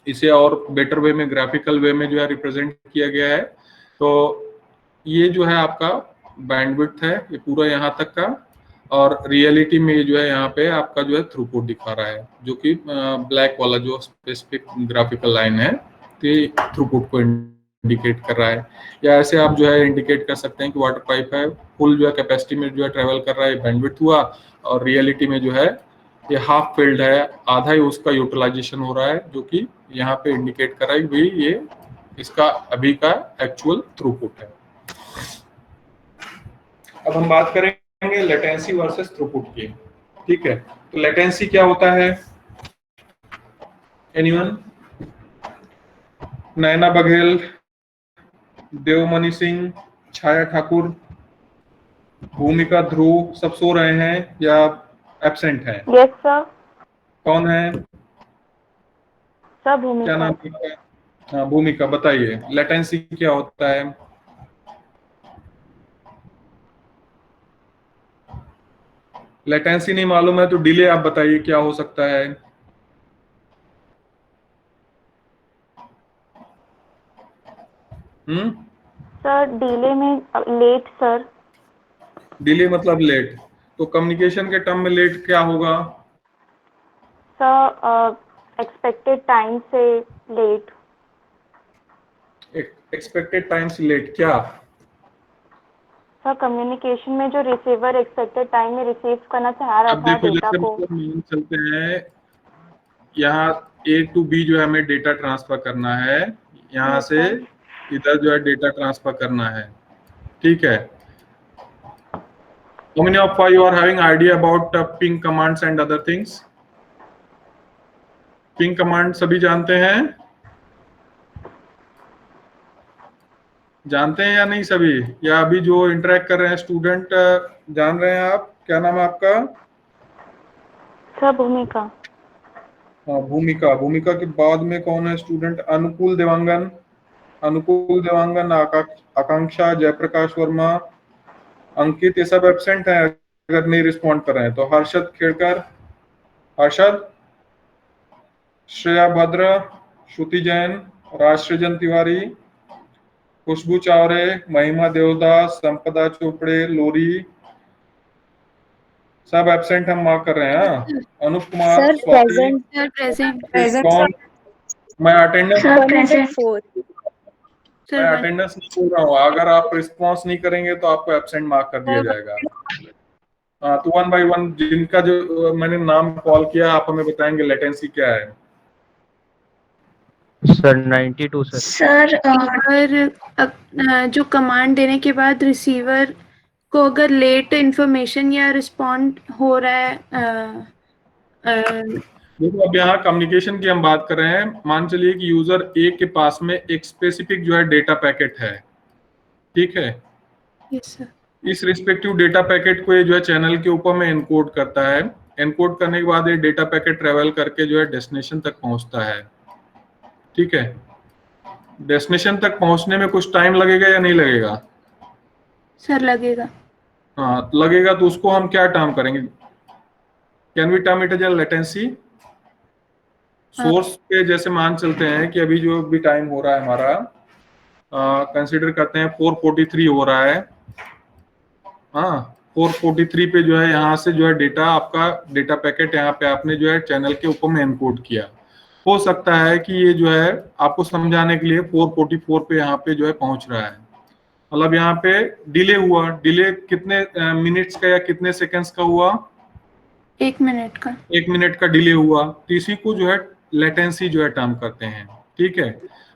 इसे और बेटर वे में, ग्राफिकल वे में जो है रिप्रेजेंट किया गया है। तो ये जो है आपका बैंडविड्थ है, ये पूरा यहाँ तक का, और रियलिटी में ये जो है यहाँ पे आपका जो है थ्रूपुट दिखा रहा है, जो कि ब्लैक वाला जो स्पेसिफिक ग्राफिकल लाइन है, तो ये थ्रूपुट को इंडिकेट कर रहा है। या ऐसे आप जो है इंडिकेट कर सकते हैं कि वाटर पाइप है, फुल जो है कैपेसिटी में जो है ट्रेवल कर रहा है, बैंडविड्थ हुआ, और रियलिटी में जो है ये हाफ फिल्ड है, आधा ही उसका यूटिलाइजेशन हो रहा है, जो कि यहाँ पे इंडिकेट कर रहा है कि ये इसका अभी का एक्चुअल थ्रूपुट है। अब हम बात करेंगे लेटेंसी वर्सेस थ्रूपुट की। ठीक है, तो लेटेंसी क्या होता है? एनीवन? नैना बघेल, देवमणि सिंह, छाया ठाकुर, भूमिका ध्रुव, सब सो रहे हैं या एब्सेंट हैं? Yes sir. कौन है? सर क्या भूमिका। नाम है आपका? हाँ, भूमिका, बताइए लेटेंसी क्या होता है? लेटेंसी नहीं मालूम है तो डिले आप बताइए क्या हो सकता है? सर डिले में लेट सर। डिले मतलब लेट, तो कम्युनिकेशन के टर्म में लेट क्या होगा? सर एक्सपेक्टेड टाइम से लेट। एक्सपेक्टेड टाइम से लेट क्या? सर कम्युनिकेशन में जो रिसीवर एक्सपेक्टेड टाइम में रिसीव करना चाह रहा अब था देखो, डेटा जैसे को। मतलब मान चलते हैं यहाँ A to B जो है हमें डेटा ट्रांसफर करना है, यहाँ से इधर जो है डेटा ट्रांसफर करना है, ठीक है? How many of you are having idea about ping commands and other things? Ping command सभी जानते हैं? जानते हैं या नहीं सभी? या अभी जो इंटरेक्ट कर रहे हैं स्टूडेंट जान रहे हैं आप? क्या नाम है आपका? सर भूमिका। हाँ, भूमिका। भूमिका के बाद में कौन है स्टूडेंट? अनुकूल देवांगन, अनुकूल देवांगन, आकांक्षा, जयप्रकाश वर्मा, अंकित, ये सब एब्सेंट हैं अगर नहीं रिस्पॉन्ड कर रहे हैं तो। हर्षद खेड़कर, हर्षद, श्रेया भद्र, श्रुति जैन, राजसृजन तिवारी, खुशबू चावरे, महिमा देवदास, संपदा चोपड़े, लोरी, सब एब्सेंट हम मार्क कर रहे हैं। अनुप कुमार, स्वाति, कौन? मैं अटेंडेंस मैं अटेंडेंस नहीं बोल रहा हूँ, अगर आप रिस्पॉन्स नहीं करेंगे तो आपको एब्सेंट मार्क कर दिया जाएगा। हाँ, तो 1 by 1 जिनका जो मैंने नाम कॉल किया आप हमें बताएंगे लेटेंसी क्या है। Sir 92 sir. सर अगर जो कमांड देने के बाद रिसीवर को अगर लेट इंफॉर्मेशन या रिस्पॉन्ड हो रहा है देखो, अब यहाँ कम्युनिकेशन की हम बात कर रहे हैं। मान चलिए कि यूजर ए के पास में एक स्पेसिफिक जो है डेटा पैकेट है, ठीक है? Yes sir. इस रिस्पेक्टिव डेटा पैकेट को ये जो है चैनल के ऊपर में एनकोड करता है। एनकोड करने के बाद ये डेटा पैकेट ट्रेवल करके जो है डेस्टिनेशन तक पहुंचता है, ठीक है? डेस्टिनेशन तक पहुंचने में कुछ टाइम लगेगा या नहीं लगेगा? सर लगेगा। हाँ, लगेगा। तो उसको हम क्या टर्म करेंगे? Can we term it as latency? Source पे जैसे मान चलते हैं कि अभी जो भी टाइम हो रहा है हमारा, कंसीडर करते हैं 4:43 हो रहा है। हाँ, 4:43 पे जो है यहाँ से जो है डेटा, आपका डेटा पैकेट यहाँ पे आपने जो है चैनल के ऊपर में एनकोड किया। हो सकता है कि ये जो है आपको समझाने के लिए 4:44 पे यहाँ पे जो है पहुंच रहा है, मतलब यहाँ पे डिले हुआ। डिले कितने मिनट्स का या कितने सेकंड्स का हुआ? 1 मिनट का। 1 मिनट का डिले हुआ। तो इसी को जो है लेटेंसी जो है टर्म करते हैं, ठीक है?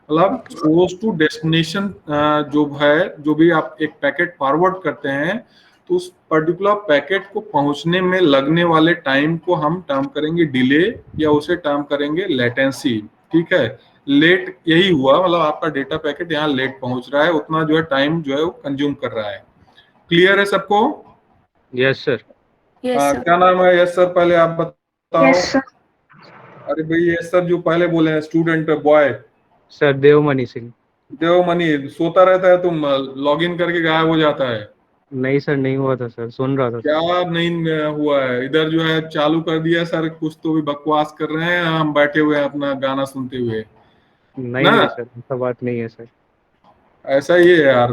मतलब सोर्स टू डेस्टिनेशन जो है, जो भी आप एक पैकेट फॉरवर्ड करते हैं तो उस पर्टिकुलर पैकेट को पहुंचने में लगने वाले टाइम को हम टर्म करेंगे डिले, या उसे टर्म करेंगे लेटेंसी, ठीक है? लेट यही हुआ, मतलब आपका डेटा पैकेट यहाँ लेट पहुंच रहा है, उतना जो है टाइम जो है वो कंज्यूम कर रहा है। क्लियर है सबको? Yes sir. क्या नाम है? यस सर, पहले आप बताओ। Yes sir. अरे भाई यस सर जो पहले बोले हैं, student boy. Sir Devmani Singh. Devmani सोता रहता है, तुम लॉग इन करके गायब हो जाता है? नहीं सर, नहीं हुआ था सर, सुन रहा था। क्या नहीं हुआ है? इधर जो है चालू कर दिया सर, कुछ तो भी बकवास कर रहे हैं, हम बैठे हुए हैं अपना गाना सुनते हुए। नहीं नहीं सर, ऐसा बात नहीं है सर। ऐसा ही है यार।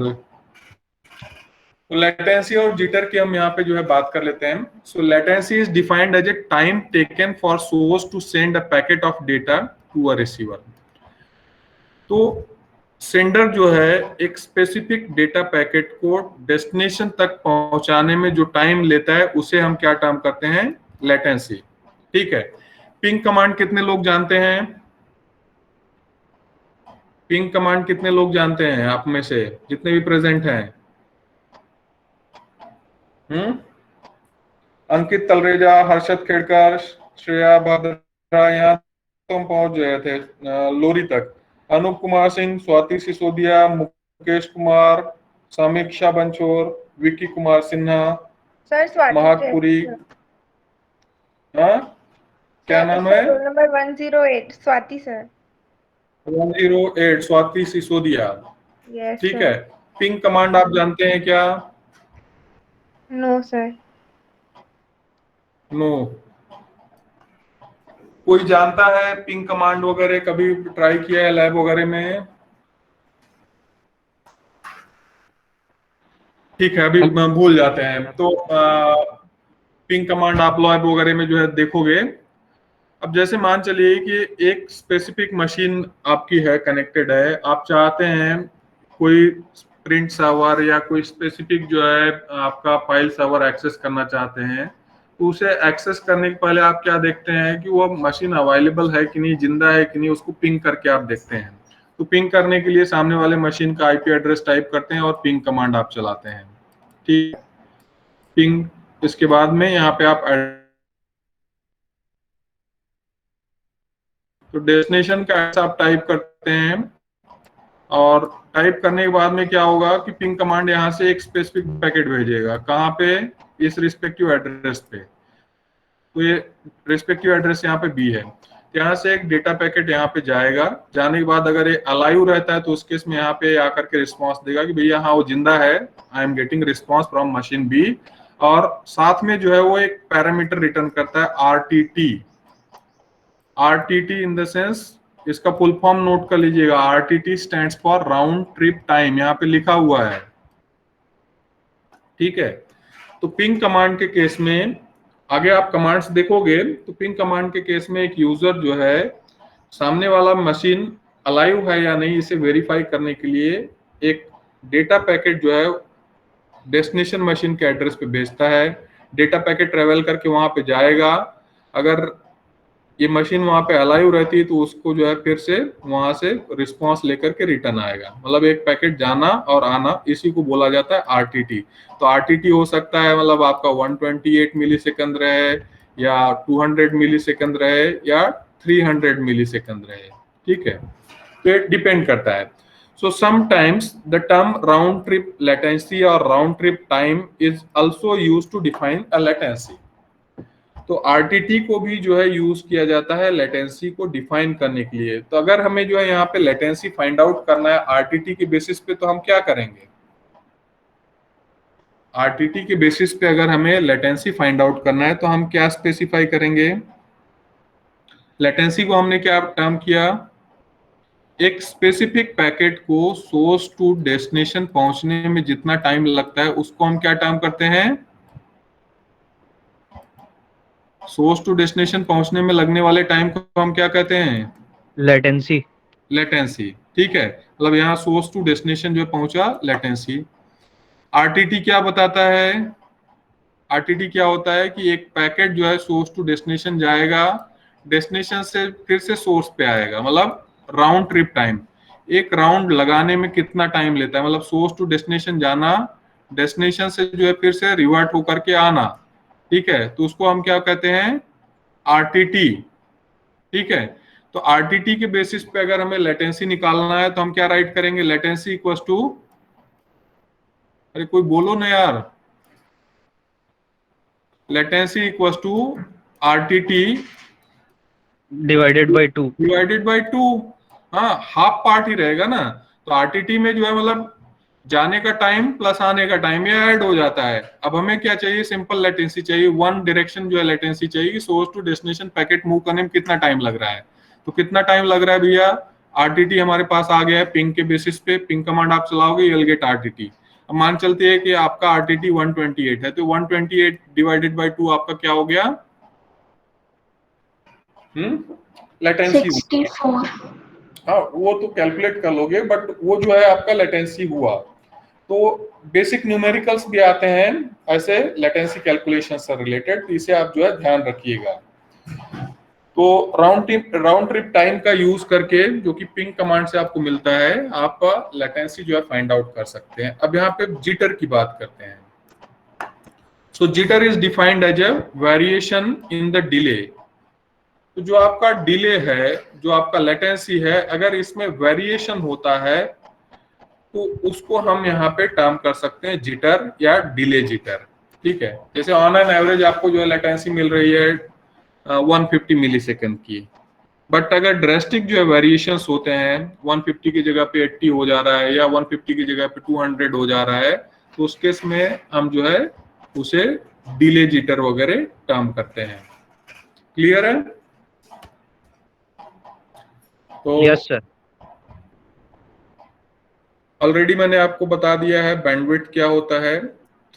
तो लेटेंसी और जिटर की हम यहाँ पे जो है बात कर लेते हैं। So latency is defined as a time taken for source to send a packet of data to a receiver. तो सेंडर जो है एक स्पेसिफिक डेटा पैकेट को डेस्टिनेशन तक पहुंचाने में जो टाइम लेता है उसे हम क्या टर्म करते हैं? लेटेंसी, ठीक है? पिंग कमांड कितने लोग जानते हैं? पिंग कमांड कितने लोग जानते हैं आप में से जितने भी प्रेजेंट हैं? अंकित तलरेजा, हर्षद खेड़कर, श्रेया भद्रा, यहाँ तुम पहुंच गए थे लोरी तक। अनूप कुमार सिंह, स्वाति सिसोदिया, मुकेश कुमार, समीक्षा बंचोर, विक्की कुमार सिन्हा, सर स्वाति महाकपुरी, हाँ क्या नाम है? Roll number 108 Swati sir. 108 Swati Sisodia, yes ठीक है। पिंग कमांड आप जानते हैं क्या? No sir. नो, कोई जानता है पिंग कमांड वगैरह? कभी ट्राई किया है लैब वगैरह में? ठीक है, अभी भूल जाते हैं। तो पिंग कमांड आप लैब वगैरह में जो है देखोगे। अब जैसे मान चलिए कि एक स्पेसिफिक मशीन आपकी है, कनेक्टेड है, आप चाहते हैं कोई प्रिंट सर्वर या कोई स्पेसिफिक जो है आपका फाइल सर्वर एक्सेस करना चाहते हैं, तो उसे एक्सेस करने के पहले आप क्या देखते हैं कि वो मशीन अवेलेबल है कि नहीं, जिंदा है कि नहीं, उसको पिंग करके आप देखते हैं। तो पिंग करने के लिए सामने वाले मशीन का आईपी एड्रेस टाइप करते हैं और पिंग कमांड आप चलाते हैं, ठीक। पिंग, इसके बाद में यहाँ पे आप तो डेस्टिनेशन का आप टाइप करते हैं और टाइप करने के बाद में क्या होगा कि पिंग कमांड यहाँ से एक स्पेसिफिक पैकेट भेजेगा। कहाँ पे? इस रिस्पेक्टिव एड्रेस पे। तो ये रिस्पेक्टिव एड्रेस यहाँ पे बी है। यहाँ से एक डेटा पैकेट यहाँ पे जाएगा। जाने के बाद अगर ये अलाइव रहता है तो उस केस में यहाँ पे आकर के रिस्पॉन्स देगा कि भैया हाँ वो जिंदा है, I am getting response from machine B. और साथ में जो है वो एक पैरामीटर रिटर्न करता है RTT। RTT in the sense, इसका फुल फॉर्म नोट कर लीजिएगा, RTT stands for round trip time, यहाँ पे लिखा हुआ है, ठीक है। तो पिंग कमांड के केस में आगे आप कमांड्स देखोगे तो पिंग कमांड के केस में एक यूजर जो है सामने वाला मशीन अलाइव है या नहीं इसे वेरीफाई करने के लिए एक डेटा पैकेट जो है डेस्टिनेशन मशीन के एड्रेस पे भेजता है। डेटा पैकेट ट्रेवल करके वहां पे जाएगा। अगर ये मशीन वहां पे अलाइव रहती है तो उसको जो है फिर से वहां से रिस्पांस लेकर के रिटर्न आएगा। मतलब एक पैकेट जाना और आना, इसी को बोला जाता है RTT। तो RTT हो सकता है मतलब आपका 128 मिलीसेकंड रहे या 200 मिलीसेकंड रहे या 300 मिलीसेकंड रहे, ठीक है। तो ये डिपेंड करता है। So sometimes the term round trip latency or round trip time is also used to define a latency. तो RTT को भी जो है यूज किया जाता है लेटेंसी को डिफाइन करने के लिए। तो अगर हमें जो है यहाँ पे लेटेंसी फाइंड आउट करना है RTT के बेसिस पे तो हम क्या करेंगे? RTT के बेसिस पे अगर हमें लेटेंसी फाइंड आउट करना है तो हम क्या स्पेसिफाई करेंगे? लेटेंसी को हमने क्या टर्म किया? एक स्पेसिफिक पैकेट को सोर्स टू डेस्टिनेशन पहुंचने में जितना टाइम लगता है उसको हम क्या टर्म करते हैं? सोर्स टू डेस्टिनेशन पहुंचने में लगने वाले टाइम को हम क्या कहते हैं? लेटेंसी। लेटेंसी, ठीक है। मतलब यहाँ सोर्स टू डेस्टिनेशन जो पहुंचा, लेटेंसी। RTT क्या बताता है? RTT क्या होता है कि एक पैकेट जो है सोर्स टू डेस्टिनेशन जाएगा, डेस्टिनेशन से फिर से सोर्स पे आएगा, मतलब राउंड ट्रिप टाइम। एक राउंड लगाने में कितना टाइम लेता है? मतलब सोर्स टू डेस्टिनेशन जाना, डेस्टिनेशन से जो है फिर से रिवर्ट होकर के आना, ठीक है। तो उसको हम क्या कहते हैं? RTT, ठीक है। तो RTT के बेसिस पे अगर हमें लेटेंसी निकालना है तो हम क्या राइट करेंगे? लेटेंसी इक्वल टू, अरे कोई बोलो ना यार, latency equal to RTT divided by 2। Divided by 2, हाँ हाफ पार्ट ही रहेगा ना। तो RTT में जो है मतलब जाने का टाइम प्लस आने का टाइम ये ऐड हो जाता है। अब हमें क्या चाहिए? सिंपल लेटेंसी चाहिए, वन डायरेक्शन जो है लेटेंसी चाहिए कि source to destination packet move करने में कितना टाइम लग रहा है। तो कितना टाइम लग रहा है भैया? RTT हमारे पास आ गया है पिंग के बेसिस पे। पिंग कमांड आप चलाओगे, you'll get RTT। अब मान चलते हैं कि आपका RTT 128 है, तो 128 डिवाइडेड बाय 2 आपका क्या हो गया? लेटेंसी 64। हाँ वो तो कैलकुलेट कर लोगे, बट वो जो है आपका लेटेंसी हुआ। तो बेसिक न्यूमेरिकल्स भी आते हैं ऐसे लेटेंसी कैलकुलेशन से रिलेटेड, तो इसे आप जो है ध्यान रखिएगा। तो राउंड ट्रिप टाइम का यूज करके जो कि पिंग कमांड से आपको मिलता है, आप लेटेंसी जो है फाइंड आउट कर सकते हैं। अब यहाँ पे जिटर की बात करते हैं। So jitter is defined as a variation in the delay. तो जो आपका डिले है, जो आपका लेटेंसी है, अगर इसमें वेरिएशन होता है तो उसको हम यहाँ पे टर्म कर सकते हैं जिटर या डिले जिटर। ठीक है, जैसे ऑन एन एवरेज आपको जो है लेटेंसी मिल रही है 150 मिलीसेकंड की, बट अगर ड्रेस्टिक जो है वेरिएशंस होते हैं, 150 की जगह पे 80 हो जा रहा है या 150 की जगह पे 200 हो जा रहा है, तो उस केस में हम जो है उसे डिले जिटर वगैरह टर्म करते हैं। क्लियर है? तो यस सर। ऑलरेडी मैंने आपको बता दिया है बैंडविड्थ क्या होता है,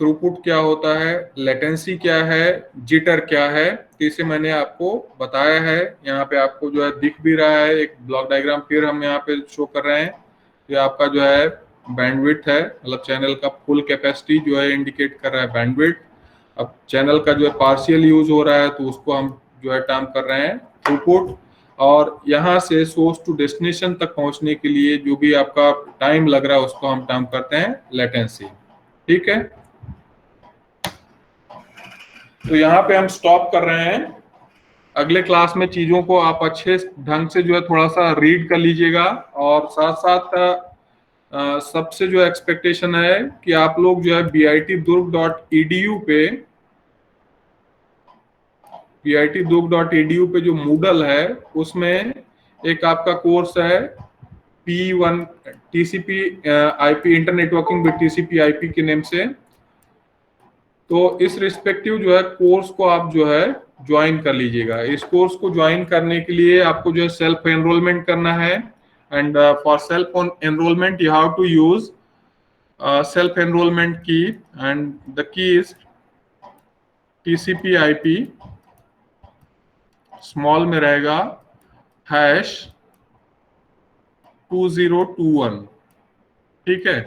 थ्रूपुट क्या होता है, लेटेंसी क्या है, जिटर क्या है, तो इसे मैंने आपको बताया है। यहाँ पे आपको जो है दिख भी रहा है एक ब्लॉक डायग्राम, फिर हम यहाँ पे शो कर रहे हैं। ये आपका जो है बैंडविड्थ है, मतलब चैनल का फुल कैपेसिटी जो है इंडिकेट कर रहा है बैंडविड्थ। अब चैनल का जो है पार्शियल यूज हो रहा है तो उसको हम जो है टर्म कर रहे हैं थ्रूपुट। और यहाँ से सोर्स टू डेस्टिनेशन तक पहुंचने के लिए जो भी आपका टाइम लग रहा है उसको हम टर्म करते हैं लेटेंसी। ठीक है, तो यहाँ पे हम स्टॉप कर रहे हैं। अगले क्लास में चीजों को आप अच्छे ढंग से जो है थोड़ा सा रीड कर लीजिएगा, और साथ साथ सबसे जो एक्सपेक्टेशन है कि आप लोग जो है bitdurg.edu पे जो मूडल है उसमें एक आपका कोर्स है P1 TCP IP inter networking with TCP IP के नेम से। तो इस रिस्पेक्टिव जो है कोर्स को आप जो है ज्वाइन कर लीजिएगा। इस कोर्स को ज्वाइन करने के लिए आपको जो है सेल्फ एनरोलमेंट करना है, and for self enrolment you have to use self enrolment key, and the key is TCP IP small में रहेगा #2021। ठीक है,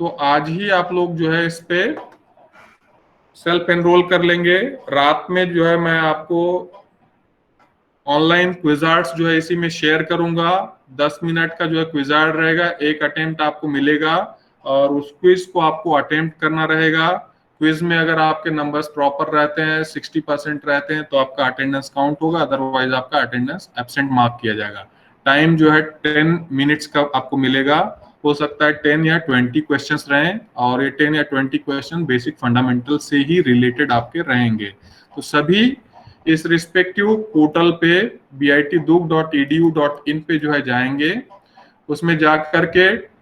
तो आज ही आप लोग जो है इस पे सेल्फ एनरोल कर लेंगे। रात में जो है मैं आपको ऑनलाइन क्विजार्ड्स जो है इसी में शेयर करूंगा। 10 मिनट का जो है क्विजार्ड रहेगा, एक अटेम्प्ट आपको मिलेगा और उस क्विज को आपको अटेम्प्ट करना रहेगा। क्विज में अगर आपके नंबर्स प्रॉपर रहते हैं, 60% रहते हैं, तो आपका अटेंडेंस काउंट होगा, अदरवाइज आपका अटेंडेंस एब्सेंट मार्क किया जाएगा। टाइम जो है 10 मिनट्स का आपको मिलेगा। हो सकता है 10 या 20 क्वेश्चंस रहें, और ये 10 या 20 क्वेश्चन बेसिक फंडामेंटल से ही रिलेटेड आपके रहेंगे। तो सभी इस रिस्पेक्टिव पोर्टल पे bitdurg.edu.in पे जो है जाएंगे, उसमें जा करके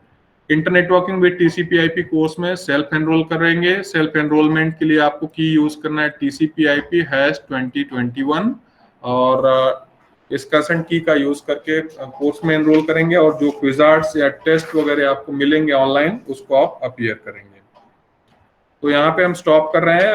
inter networking with TCP IP course में सेल्फ एनरोल करेंगे। सेल्फ एनरोलमेंट के लिए आपको की यूज करना है TCP IP #2021, और डिस्कशन की का यूज करके कोर्स में एनरोल करेंगे, और जो क्विजार्ड्स या टेस्ट वगैरह आपको मिलेंगे ऑनलाइन उसको आप अपीयर करेंगे। तो यहाँ पे हम स्टॉप कर रहे हैं।